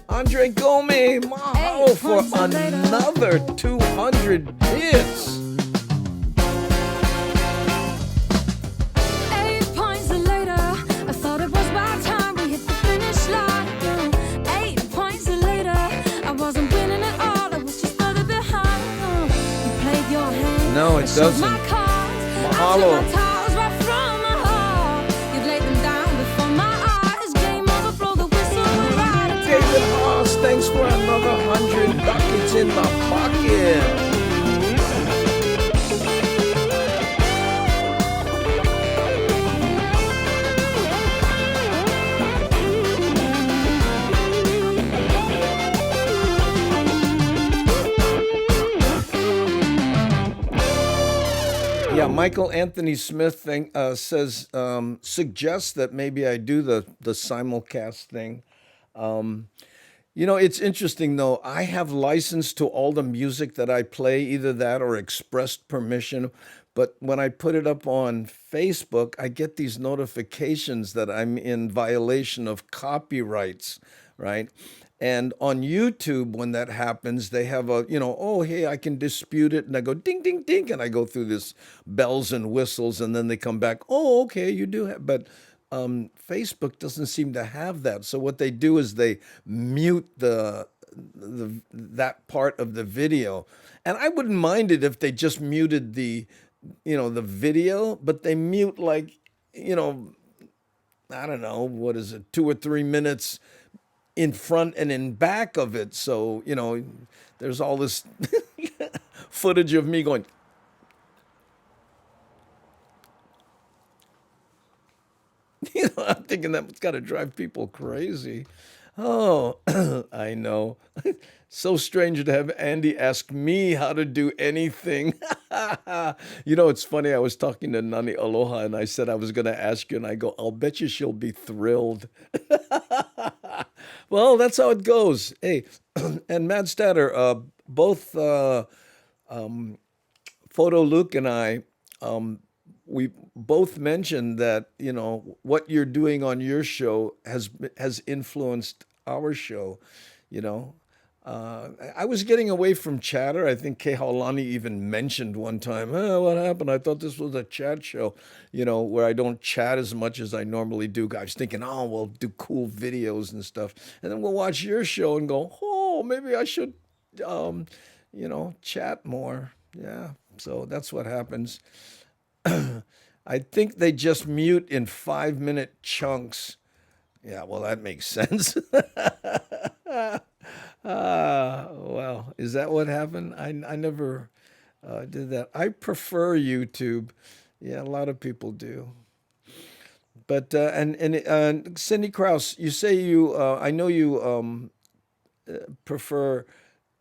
Andre Gomez, mahalo 8 for points later. another 200 bits. 8 points later, I thought it was about time we hit the finish line. 8 points later, I wasn't winning at all, I was just further behind. You played your hand. No, it I showed doesn't. my cards. Mahalo. I took my towels right from my heart. You laid them down before my eyes. Game over, blow the whistle, we're out of time. David Haas, thanks for another 100 ducats in the pocket. Yeah, Michael Anthony Smith says suggests that maybe I do the simulcast thing. You know, it's interesting though. I have license to all the music that I play, either that or expressed permission. But when I put it up on Facebook, I get these notifications that I'm in violation of copyrights, right? And on YouTube, when that happens, they have a, oh, hey, I can dispute it. And I go ding, ding, ding. And I go through this bells and whistles. And then they come back, oh, okay, you do have. But Facebook doesn't seem to have that. So what they do is they mute that part of the video. And I wouldn't mind it if they just muted the video, but they mute I don't know, what is it, 2 or 3 minutes in front and in back of it. So, there's all this footage of me going, I'm thinking that's got to drive people crazy. Oh, I know. So strange to have Andy ask me how to do anything. It's funny. I was talking to Nani Aloha and I said I was going to ask you, and I go, I'll bet you she'll be thrilled. Well, that's how it goes. Hey, and Mad Statter, both Photo Luke and I, we both mentioned that, what you're doing on your show has influenced our show, I was getting away from chatter. I think Kei Haulani even mentioned one time, what happened? I thought this was a chat show, where I don't chat as much as I normally do. I was thinking, we'll do cool videos and stuff. And then we'll watch your show and go, maybe I should chat more. Yeah. So that's what happens. I think they just mute in 5-minute chunks. Yeah, well, that makes sense. Well, is that what happened? I never did that. I prefer YouTube. Yeah, a lot of people do. But and Cindy Krause, you say I know you prefer.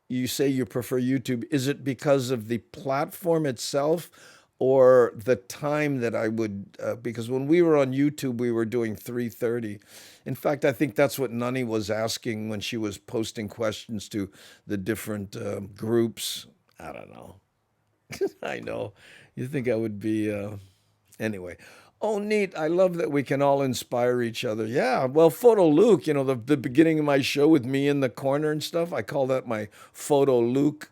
You say you prefer YouTube. Is it because of the platform itself, or the time that I would? Because when we were on YouTube, we were doing 3:30. In fact, I think that's what Nani was asking when she was posting questions to the different groups. I don't know. I know. You think I would be. Anyway. Oh, neat. I love that we can all inspire each other. Yeah. Well, Photo Luke, the beginning of my show with me in the corner and stuff, I call that my Photo Luke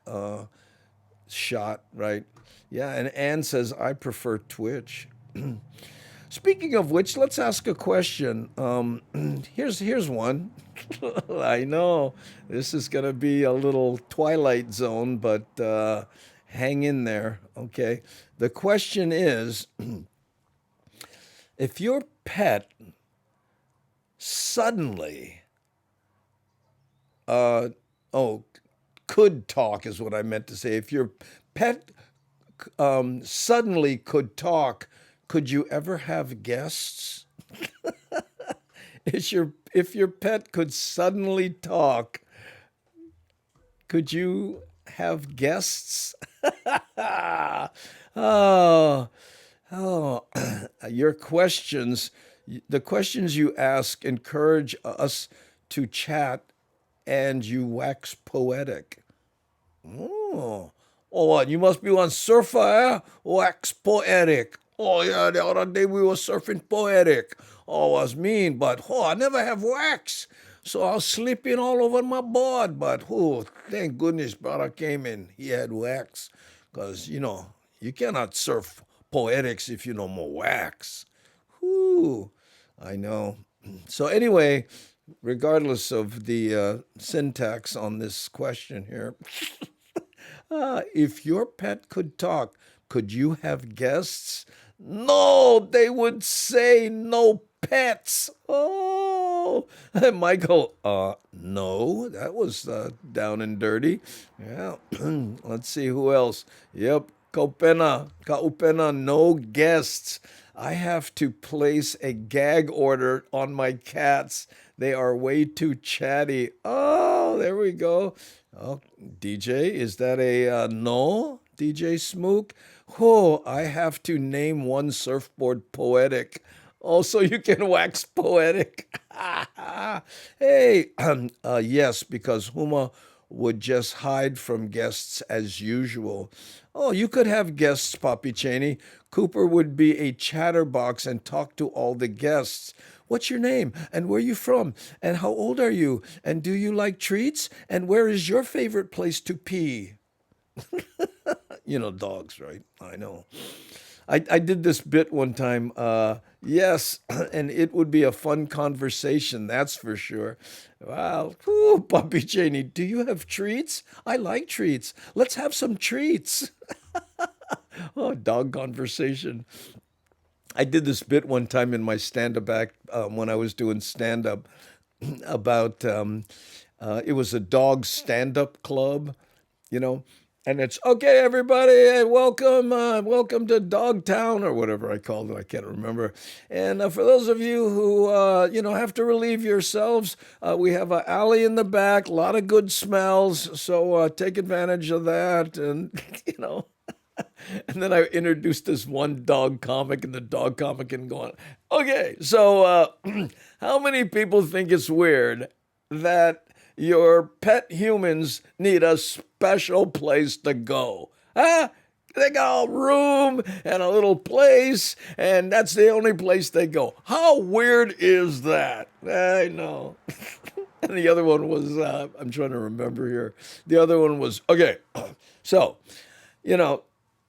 shot, right? Yeah. And Ann says, I prefer Twitch. Speaking of which, let's ask a question. Here's one. I know this is going to be a little Twilight Zone, but hang in there. Okay. The question is, if your pet suddenly, could talk is what I meant to say. If your pet suddenly could talk, could you ever have guests? If your pet could suddenly talk, could you have guests? Oh. Oh, your questions, the questions you ask encourage us to chat and you wax poetic. Oh, what? You must be one surfer, eh? Wax poetic. Oh, yeah, the other day we were surfing poetic. Oh, it was mean, but I never have wax. So I was slipping all over my board. But thank goodness brother came in. He had wax. Because, you cannot surf poetics if you know more wax. Whoo, I know. So anyway, regardless of the syntax on this question here, if your pet could talk, could you have guests? No, they would say no pets. Oh, Michael, no, that was down and dirty. Yeah, let's see who else. Yep, Kaupena, no guests. I have to place a gag order on my cats. They are way too chatty. Oh, there we go. Oh, DJ, is that a no? DJ Smook? Oh, I have to name one surfboard poetic. Also, you can wax poetic. Hey, yes, because Huma would just hide from guests as usual. Oh, you could have guests, Poppy Cheney. Cooper would be a chatterbox and talk to all the guests. What's your name? And where are you from? And how old are you? And do you like treats? And where is your favorite place to pee? Dogs, right? I know. I did this bit one time. Yes, and it would be a fun conversation, that's for sure. Wow. Ooh, Poppy Cheney, do you have treats? I like treats. Let's have some treats. Oh, dog conversation. I did this bit one time in my stand-up act when I was doing stand-up about, it was a dog stand-up club, and it's, okay, everybody, welcome to Dogtown, or whatever I called it, I can't remember. And for those of you who, have to relieve yourselves, we have an alley in the back, a lot of good smells, so take advantage of that, and, And then I introduced this one dog comic, and the dog comic and going, okay, so how many people think it's weird that your pet humans need a special place to go? Huh? They got a room and a little place, and that's the only place they go. How weird is that? I know. And the other one was, I'm trying to remember here. The other one was, okay, so,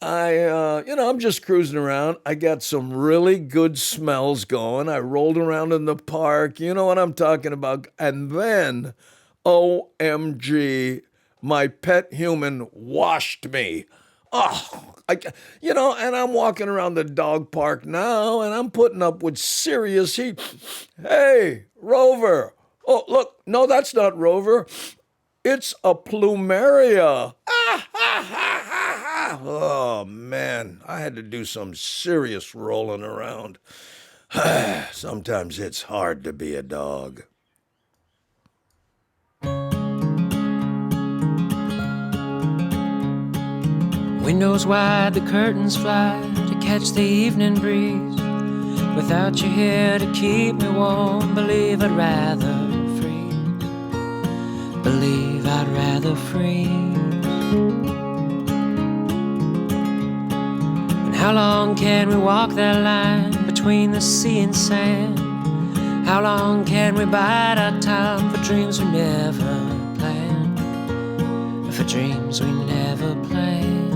I'm just cruising around. I got some really good smells going. I rolled around in the park. You know what I'm talking about. And then, OMG, My pet human washed me. Oh, and I'm walking around the dog park now and I'm putting up with serious heat. Hey, Rover. Oh, look, no, that's not Rover. It's a plumeria. Ah, ha, ha, ha, ha. Oh, man, I had to do some serious rolling around. Sometimes it's hard to be a dog. Windows wide, the curtains fly to catch the evening breeze. Without you here to keep me warm, believe I'd rather freeze. Believe I'd rather freeze. And how long can we walk that line between the sea and sand? How long can we bide our time for dreams we never planned? For dreams we never planned.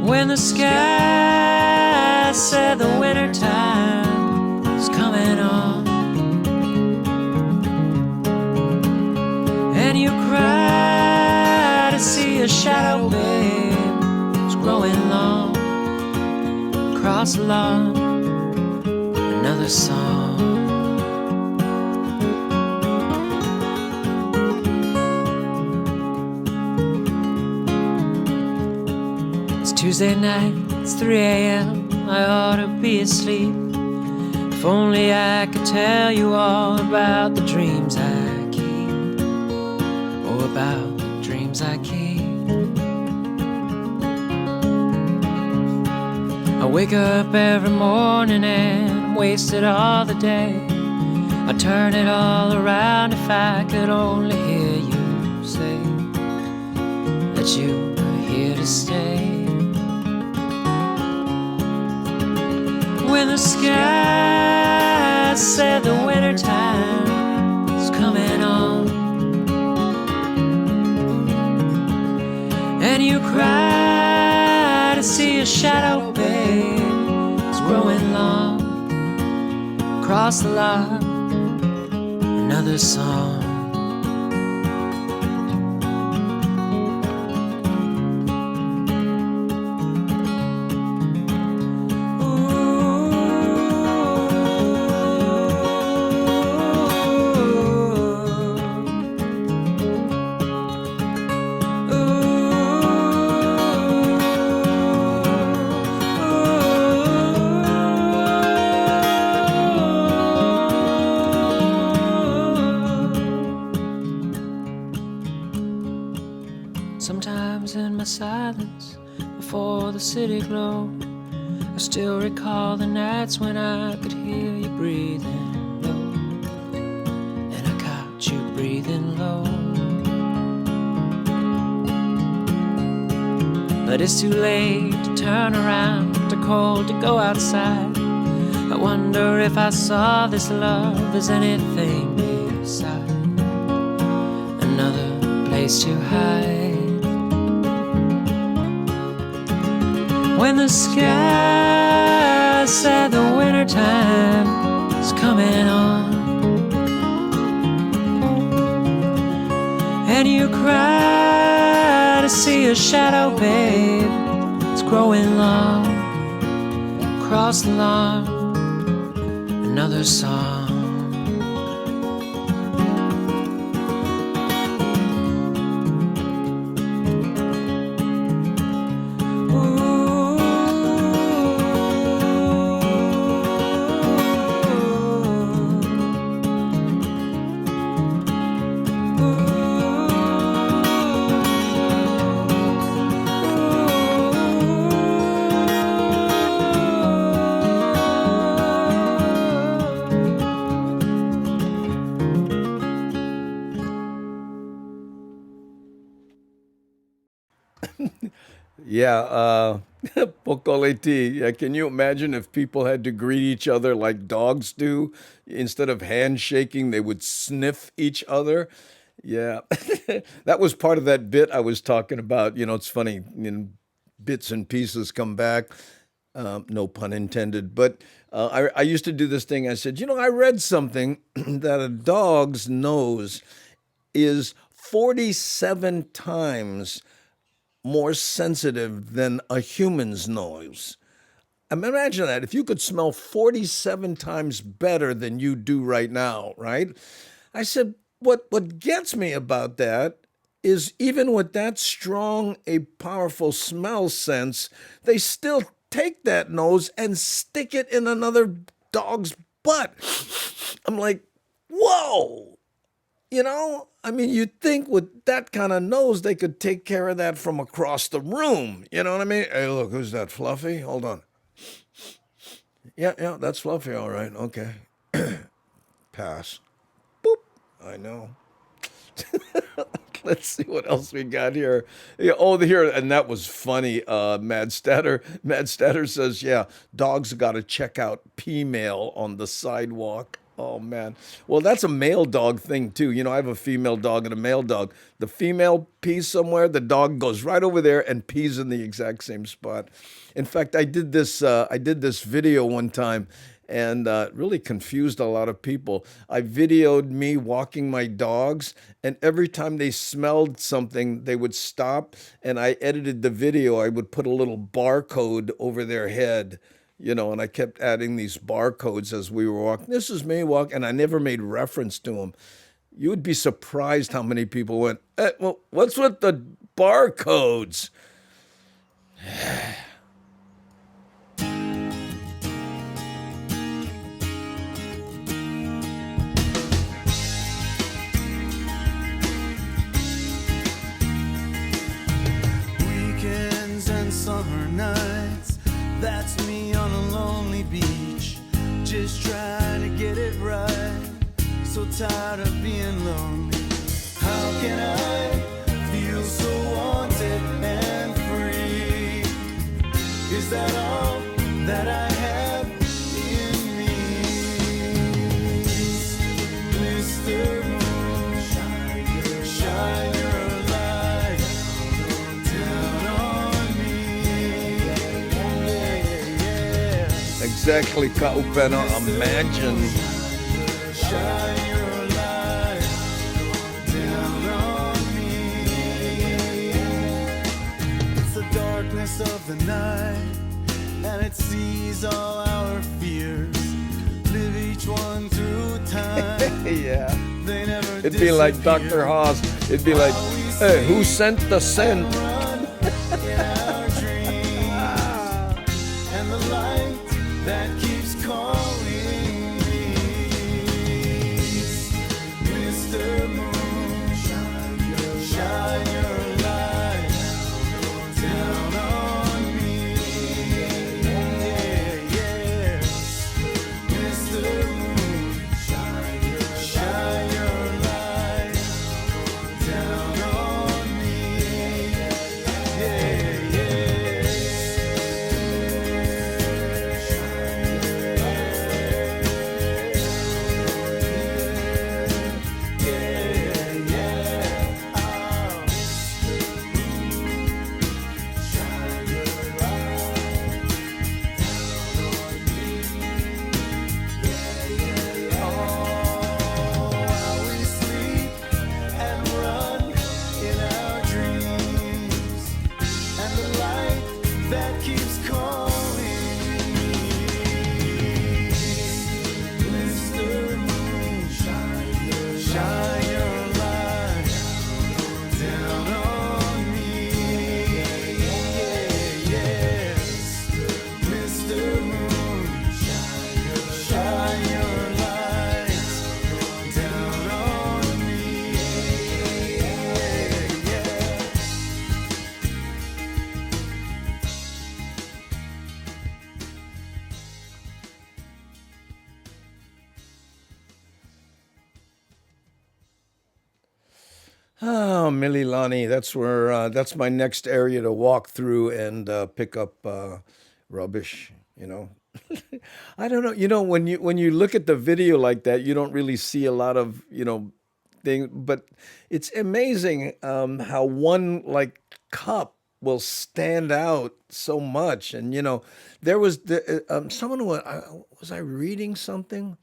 When the sky said the winter time is coming on, and you cry to see a shadow, babe, it's growing long across the lawn, another song. Tuesday night, it's 3 a.m. I ought to be asleep. If only I could tell you all about the dreams I keep. Oh, about the dreams I keep. I wake up every morning and I'm wasted all the day. I'd turn it all around if I could only hear you say that you were here to stay. When the sky said the winter time is coming on, and you cry to see a shadow, babe, it's growing long across the lot, another song. Sometimes in my silence, before the city glowed, I still recall the nights when I could hear you breathing low, and I caught you breathing low. But it's too late to turn around, too cold to go outside. I wonder if I saw this love as anything beside another place to hide. When the sky said the winter time is coming on, and you cry to see a shadow, babe, it's growing long across the lawn, another song. Yeah, Pokoleti. Yeah, can you imagine if people had to greet each other like dogs do? Instead of handshaking, they would sniff each other. Yeah, that was part of that bit I was talking about. It's funny, bits and pieces come back. No pun intended. But I used to do this thing. I said, I read something that a dog's nose is 47 times more sensitive than a human's nose. I mean, imagine that. If you could smell 47 times better than you do right now, right? I said, what gets me about that is even with that strong a powerful smell sense, they still take that nose and stick it in another dog's butt. I'm like, whoa. I mean, you'd think with that kind of nose, they could take care of that from across the room. You know what I mean? Hey, look, who's that? Fluffy? Hold on. Yeah, that's Fluffy. All right. Okay. Pass. Boop. I know. Let's see what else we got here. Yeah, here, and that was funny. Mad Statter says, yeah, dogs got to check out pee mail on the sidewalk. Oh man. Well, that's a male dog thing too. I have a female dog and a male dog. The female pees somewhere, the dog goes right over there and pees in the exact same spot. In fact, I did this video one time and really confused a lot of people. I videoed me walking my dogs, and every time they smelled something, they would stop, and I edited the video. I would put a little barcode over their head, and I kept adding these barcodes as we were walking. This is me walking, and I never made reference to them. You would be surprised how many people went, well, what's with the barcodes? Weekends and summer nights, that's me on a lonely beach, just trying to get it right. So tired of being lonely. How can I feel so wanted and free? Is that all that I have in me? Mr. Moon, shine your light down on me. Yeah. Exactly, Kaupena. Imagine. Shine your light down on me. It's the darkness of the night, and it sees all our fears. Live each one through time. Yeah. They never It'd be like disappear. Dr. Haas. It'd be like, hey, who sent the scent? Run in our dreams, and the light that keeps calling me. Mr. Moon, shine your light down on me. Yeah, yeah. Mr. Moon, shine your light down on me. Yeah, yeah. That keeps calling me. Mr. Moon, shine your light down on me. Yeah, yes. Mr. Moon, shine your light down on me. Yeah, yeah. Oh, Mililani, that's my next area to walk through and pick up rubbish. I don't know. When you look at the video like that, you don't really see a lot of thing, but it's amazing how one like cup will stand out so much. And there was someone was I reading something?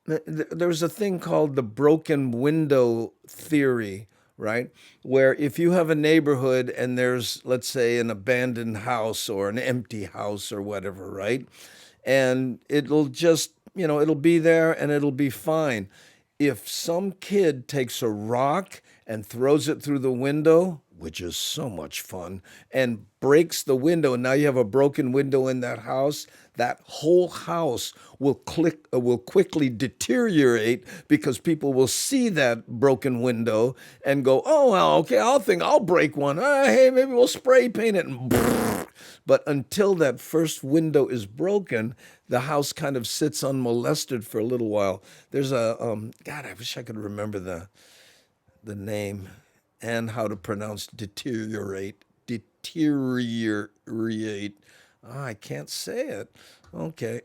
there's a thing called the broken window theory, right? Where if you have a neighborhood and there's, let's say, an abandoned house or an empty house or whatever, right? And it'll just, it'll be there and it'll be fine. If some kid takes a rock and throws it through the window, which is so much fun, and breaks the window, and now you have a broken window in that house, that whole house will quickly deteriorate because people will see that broken window and go, oh, well, okay, I'll break one. Hey, maybe we'll spray paint it. And but until that first window is broken, the house kind of sits unmolested for a little while. There's a God, I wish I could remember the name and how to pronounce deteriorate. Deteriorate. I can't say it. Okay.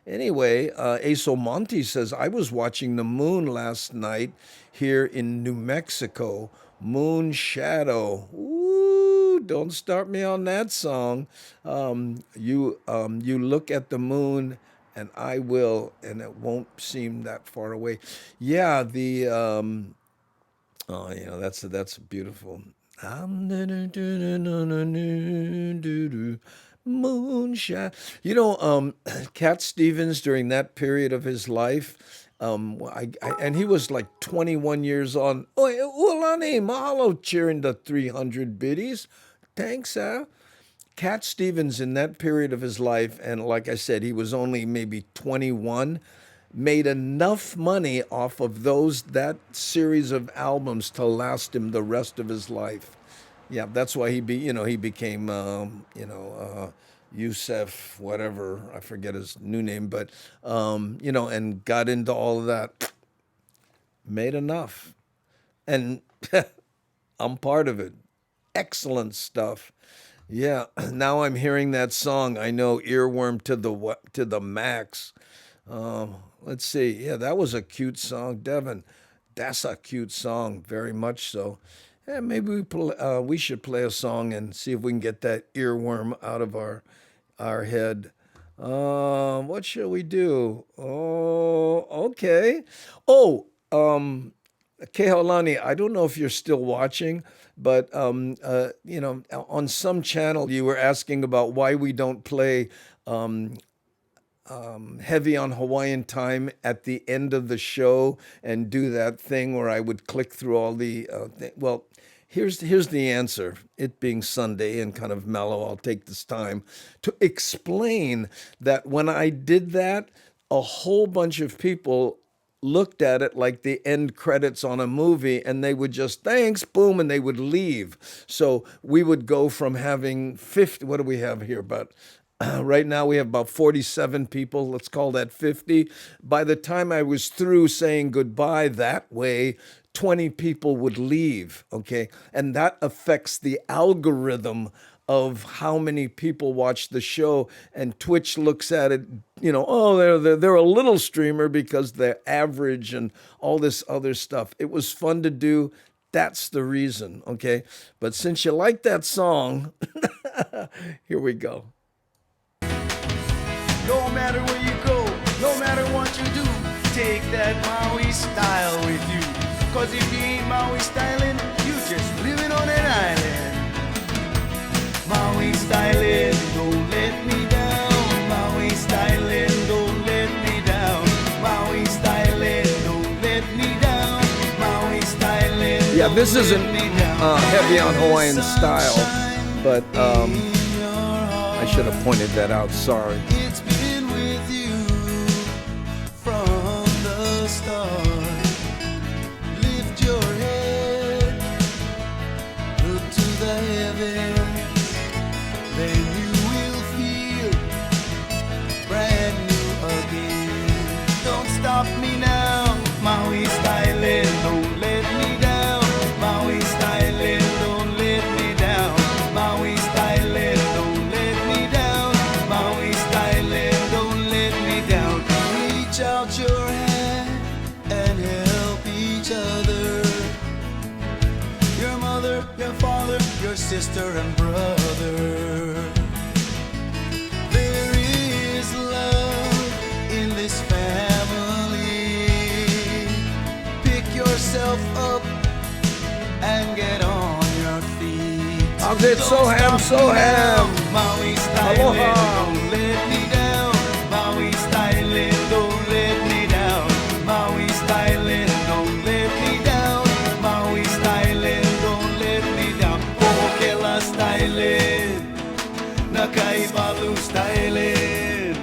Anyway, Aso Monty says, I was watching the moon last night here in New Mexico. Moon Shadow. Ooh, don't start me on that song. You look at the moon and I will, and it won't seem that far away. Yeah, that's beautiful. Moonshine. Cat Stevens during that period of his life, and he was like 21 years on. Oi, ulani, mahalo cheering the 300 biddies. Thanks, Cat Stevens in that period of his life, and like I said, he was only maybe 21, made enough money off of that series of albums to last him the rest of his life. Yeah, that's why he became Yusef, whatever, I forget his new name, but and got into all of that. Made enough, and I'm part of it. Excellent stuff. Yeah, now I'm hearing that song. I know, earworm to the max. Let's see. Yeah, that was a cute song, Devin. That's a cute song, very much so. Yeah, maybe we should play a song and see if we can get that earworm out of our head. What shall we do? Oh, okay. Oh, Kehaulani, I don't know if you're still watching, but on some channel you were asking about why we don't play Heavy on Hawaiian Time at the end of the show and do that thing where I would click through all the well, here's the answer. It being Sunday and kind of mellow, I'll take this time to explain that when I did that, a whole bunch of people looked at it like the end credits on a movie, and they would just thanks, boom, and they would leave. So we would go from having 50, what do we have here, about right now we have about 47 people, let's call that 50. By the time I was through saying goodbye that way, 20 people would leave, okay? And that affects the algorithm of how many people watch the show, and Twitch looks at it, oh, they're a little streamer because they're average and all this other stuff. It was fun to do. That's the reason, okay? But since you like that song, here we go. No matter where you go, no matter what you do, take that Maui style with you. Cause if you ain't Maui styling, you just living on an island. Maui styling, don't let me down. Maui styling, don't let me down. Maui styling, don't let me down. Maui styling. Yeah, this isn't heavy on Hawaiian style, but I should have pointed that out. Sorry. It's been with you from the start. Lift your head, look to the heavens, then you will feel brand new again. Don't stop me now, Maui styling, don't let me down. Maui styling, don't let me down. Maui styling, don't let me down. Maui styling, don't let me down. Reach out your hand and help each other. Your mother, your father, your sister and brother. There is love in this family. it, so ham, so ham. Maui styling, Aloha. don't let me down. Maui styling, don't let me down. Maui styling, don't let me down. Maui styling, don't let me down. Pohokela styling, Nakaimalu styling,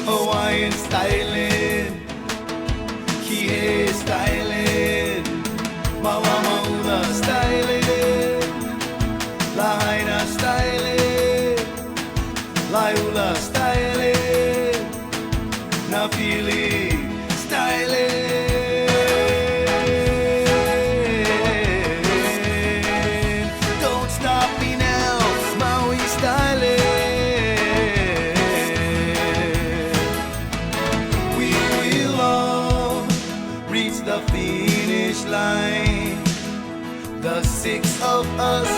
Hawaiian styling, Kihei styling, Mawamaula styling, Lahaina styling, Laiula styling, Napili styling. Don't stop me now, Maui styling. We will all reach the finish line. The six of us,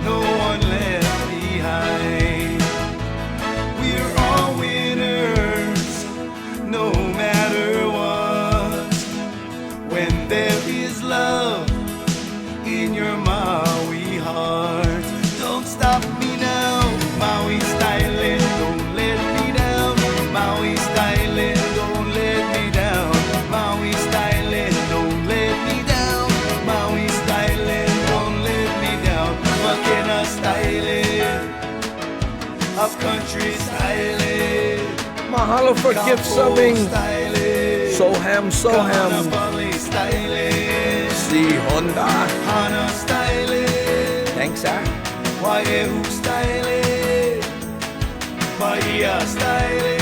no one left behind. We're all winners, no matter what. When there is love in your Maui heart, don't stop me now. Maui styling, don't let me down. Maui styling, don't let me down. Maui styling, don't let me down. Maui styling, don't let me down. Makena styling, up country styling, Mahalo for gift subbing. styling, So ham, so ham. Kahanapali styling, See Honda. Hana styling, Thanks, sir. Waihu styling, Bahia styling.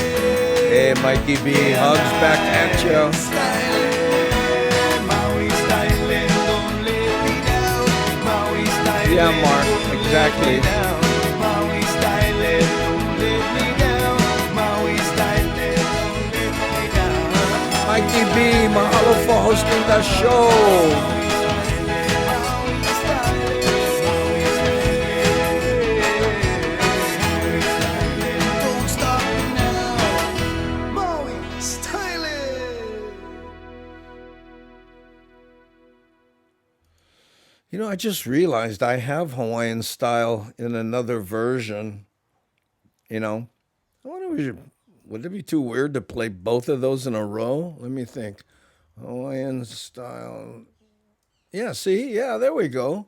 Hey, Mikey B, hugs back at you. Styling, Maui styling, don't let me down. Maui styling, Yeah, Mark, don't let exactly. me down. Maui styling, don't let me down. Maui styling, don't let me down. Mikey B, mahalo for hosting the show. Don't stop me now, Maui styling. You know, I just realized I have Hawaiian style in another version. You know, I wonder if we should, would it be too weird to play both of those in a row? Let me think. Hawaiian style. Yeah, see? Yeah, there we go.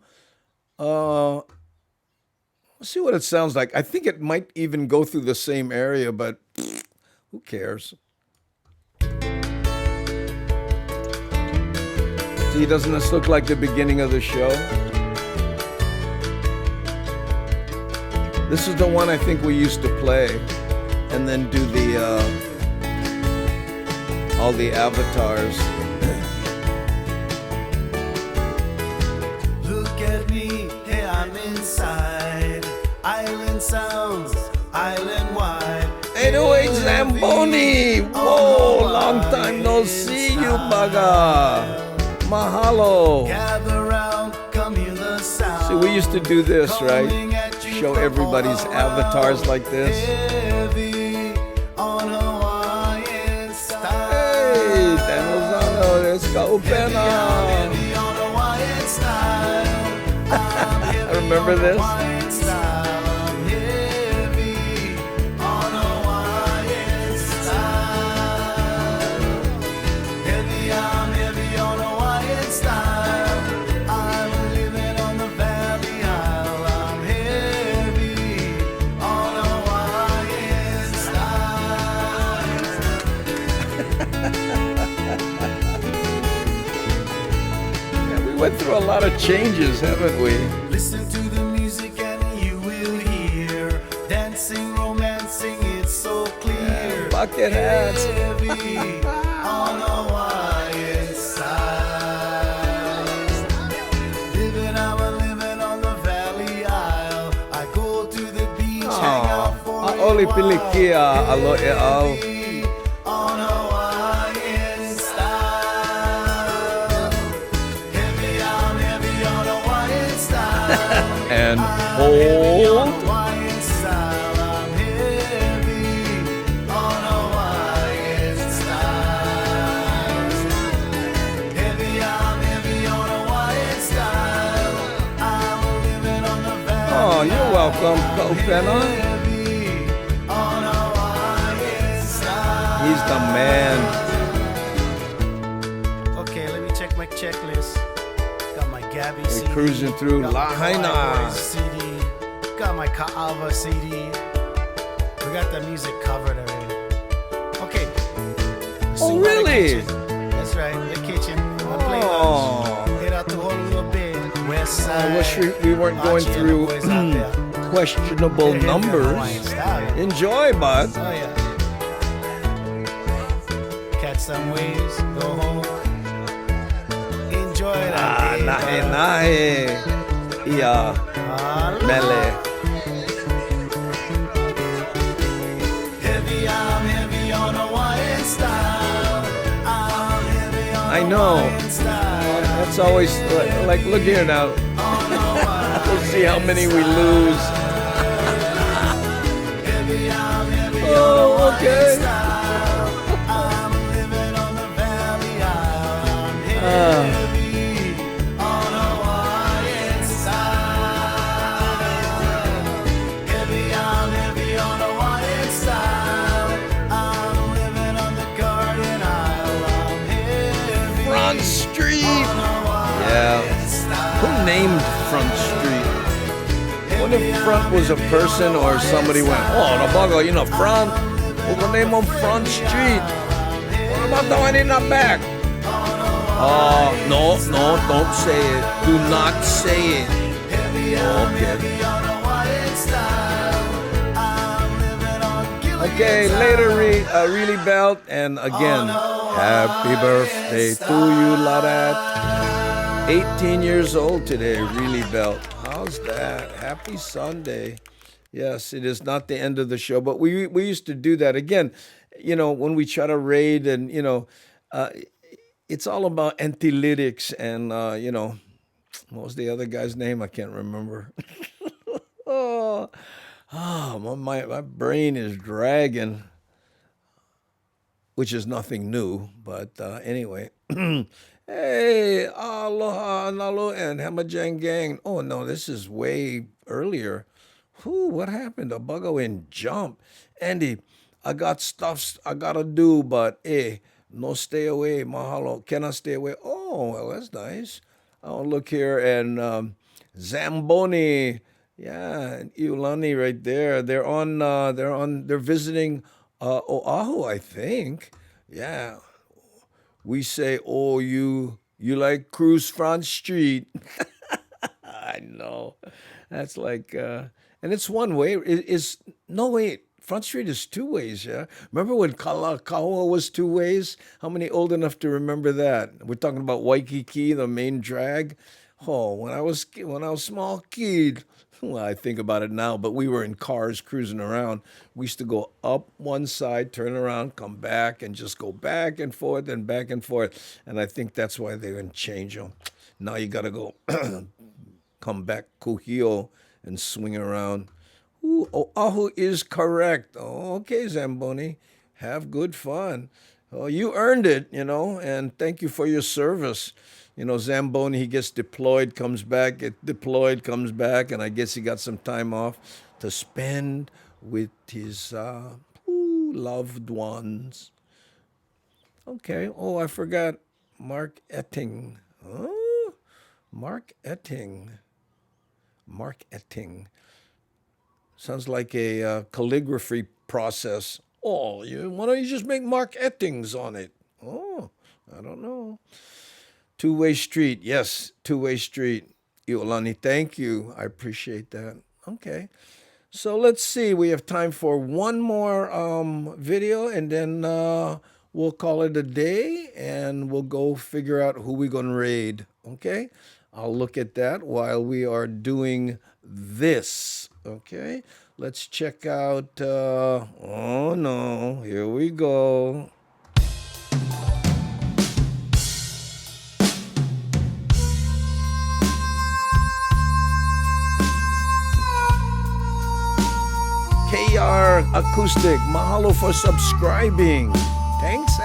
Let's see what it sounds like. I think it might even go through the same area, but who cares? See, doesn't this look like the beginning of the show? This is the one I think we used to play, and then do the all the avatars. Look at me, hey, I'm inside. Island sounds, island wide. 808 Zamboni! Whoa, long time no see you, Baga. Mahalo. Gather round, come hear the sound. See, we used to do this, right? Calling at you Show from everybody's all around. avatars like this. Heavy on Hawaiian style. Hey, Dan Lozano, let's go, Pena. Heavy on Hawaiian style. I'm heavy Remember on this? Hawaiian style. I'm heavy on Hawaiian style. Heavy, I'm heavy on Hawaiian style. I'm living on the Valley Isle. I'm heavy on Hawaiian style. Yeah, we went through a lot of changes, haven't we? Listen to the music and you will hear dancing, romancing, it's so clear. Bucket hats. Heavy on Hawaiian style. I'm living on the Valley Isle. I go to the beach, hang out for a Oli while. Pilikia, alo e au. Heavy on Hawaiian style. Heavy, I'm heavy on Hawaiian style. And I'm heavy on hold. Hawaiian style. I'm heavy on Hawaiian style. Heavy, I'm heavy on Hawaiian style. I'm living on welcome, Kopena. He's the man. Okay, let me check my checklist. Got my Gabby CD. We're cruising through got my Lahaina. Hawai CD. Got my Ka'ava CD. We got the music covered already. Okay. Oh, really? That's right, the kitchen. My play Oh. lunch. Hit out the whole little bit. West I side. wish we weren't going Archie and through the boys out there. questionable They're here for numbers. Hawaiian style, yeah. Enjoy, bud. Oh yeah. Catch some waves, go home. Enjoy that day. Nahe nahe. Ia Aloha. mele. Heavy, I'm heavy on Hawaiian style. I'm heavy on I know. Hawaiian style. That's always like look here now. We'll see how many we lose. Heavy, I'm heavy on Oh, Hawaiian okay. style. I'm living on the valley isle. I'm heavy on Hawaiian style. Heavy, I'm heavy on Hawaiian style. I'm living on the Garden Isle. I'm heavy Front Street. on Hawaiian Yeah. style. Who named Front Street? What if Front was a person or somebody went, oh, the bugger, you know, Front? We're gonna name him Front Street. What about the one in the back? No, don't say it. Do not say it. Okay. Okay, later, Really Belt. And again, happy birthday to you, Ladat. 18 years old today, Really Belt. How's that? Happy Sunday. Yes, it is not the end of the show, but we used to do that. Again, you know, when we try to raid and, you know, it's all about analytics and, you know, what was the other guy's name? I can't remember. My brain is dragging, which is nothing new, but anyway. Hey, aloha, nalo, and hamajang gang. Oh, no, this is way earlier. Whew, what happened? A buggo in jump. Andy, I got stuff I gotta do, but no stay away. Mahalo. Can I stay away? Oh, well, that's nice. Oh, look here, and Zamboni. Yeah, and Iolani right there. They're visiting Oahu, I think. Yeah. We say, oh, you like Cruise Front Street. I know. That's like, and it's one way. No, wait. Front Street is two ways, yeah? Remember when Kalakaua was two ways? How many old enough to remember that? We're talking about Waikiki, the main drag. Oh, when I was small kid, well, I think about it now, but we were in cars cruising around. We used to go up one side, turn around, come back, and just go back and forth and back and forth. And I think that's why they didn't change them. Now you got to go come back Kuhio and swing around. Ooh, Oahu is correct. Oh, okay, Zamboni. Have good fun. Oh, you earned it, you know, and thank you for your service. You know, Zamboni, he gets deployed, comes back, gets deployed, comes back, and I guess he got some time off to spend with his loved ones. Okay. Oh, I forgot Mark Etting. Oh, Mark Etting. Mark Etting. Sounds like a calligraphy process. Oh, why don't you just make Mark Ettings on it? Oh, I don't know. Two-way street. Yes, two-way street. Iolani, thank you. I appreciate that. Okay. So let's see. We have time for one more video, and then we'll call it a day, and we'll go figure out who we're going to raid. Okay? I'll look at that while we are doing this. Okay? Let's check out... oh, no. Here we go. KR Acoustic, mahalo for subscribing. Thanks,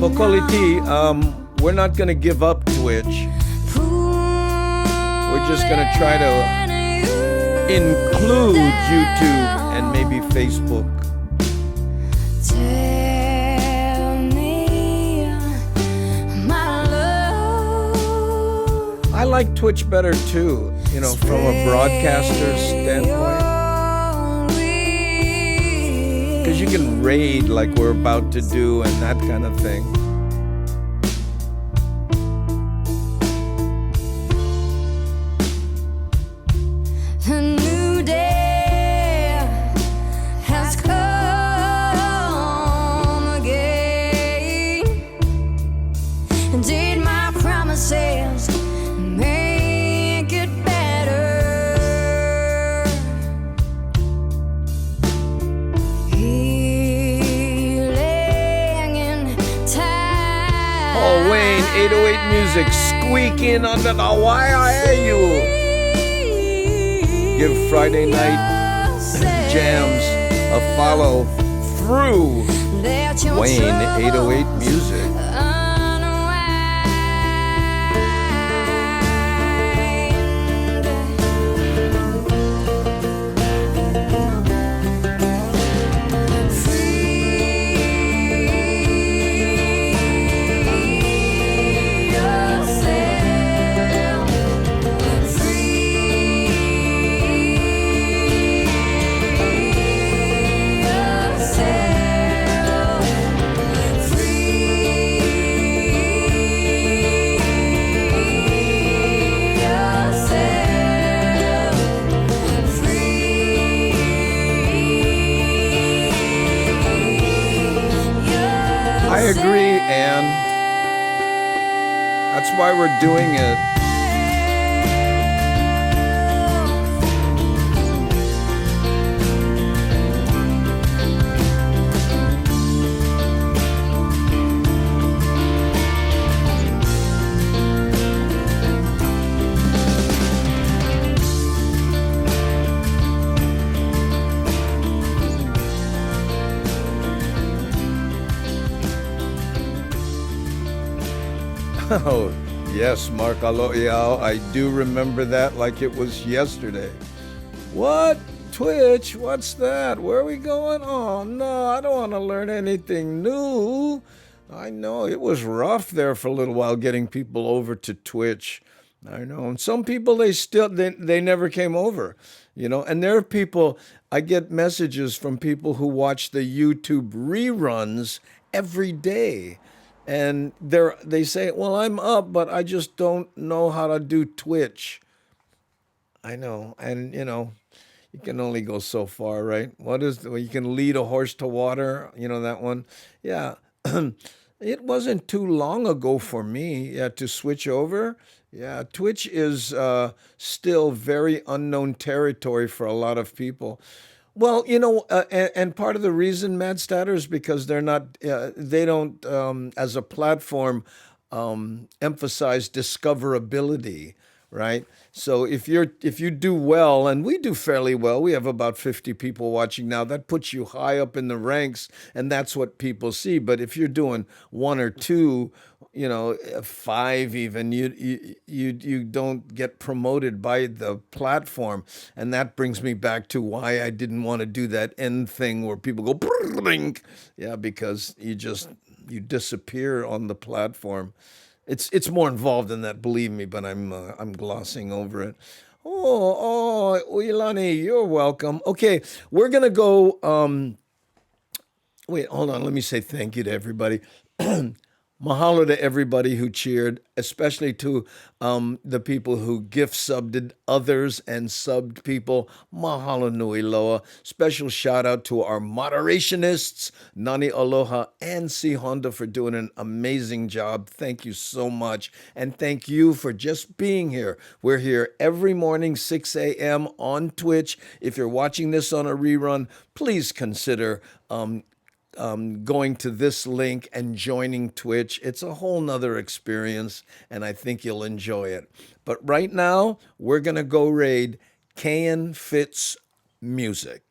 Pokoliti, we're not going to give up Twitch. We're just going to try to include YouTube and maybe Facebook. Tell me, my love. I like Twitch better too, you know, from a broadcaster's standpoint. Because you can raid like we're about to do and that kind of thing. A new day has come again. Did my promises make it better? Healing in time. Oh, Wayne, 808 music squeaking under the wire. I hear you. Give Friday night jams a follow through Wayne 808 music. I agree, Anne. That's why we're doing it. Oh, yes, Mark Aloiao. I do remember that like it was yesterday. What? Twitch? What's that? Where are we going? Oh, no, I don't want to learn anything new. I know it was rough there for a little while getting people over to Twitch. I know. And some people, they never came over, you know. And there are people, I get messages from people who watch the YouTube reruns every day. And they say, well, I'm up, but I just don't know how to do Twitch. I know. And, you know, you can only go so far, right? You can lead a horse to water, you know, that one. Yeah. It wasn't too long ago for me to switch over. Yeah, Twitch is still very unknown territory for a lot of people. Well, you know, and part of the reason, Mad Statter, is because they don't, as a platform, emphasize discoverability, right? So if you do well, and we do fairly well, we have about 50 people watching now, that puts you high up in the ranks, and that's what people see. But if you're doing one or two, you know, five even, you don't get promoted by the platform. And that brings me back to why I didn't want to do that end thing where people go, brrrr, yeah, because you disappear on the platform. It's more involved than that, believe me, but I'm glossing over it. Oh, Uilani, you're welcome. Okay, we're gonna go. Wait, hold on. Let me say thank you to everybody. Mahalo to everybody who cheered, especially to the people who gift subbed others and subbed people. Mahalo nui loa. Special shout out to our moderationists, Nani Aloha and C Honda, for doing an amazing job. Thank you so much. And thank you for just being here. We're here every morning, 6 a.m. on Twitch. If you're watching this on a rerun, please consider going to this link and joining Twitch. It's a whole nother experience, and I think you'll enjoy it. But right now, we're going to go raid Kayan Fitz Music.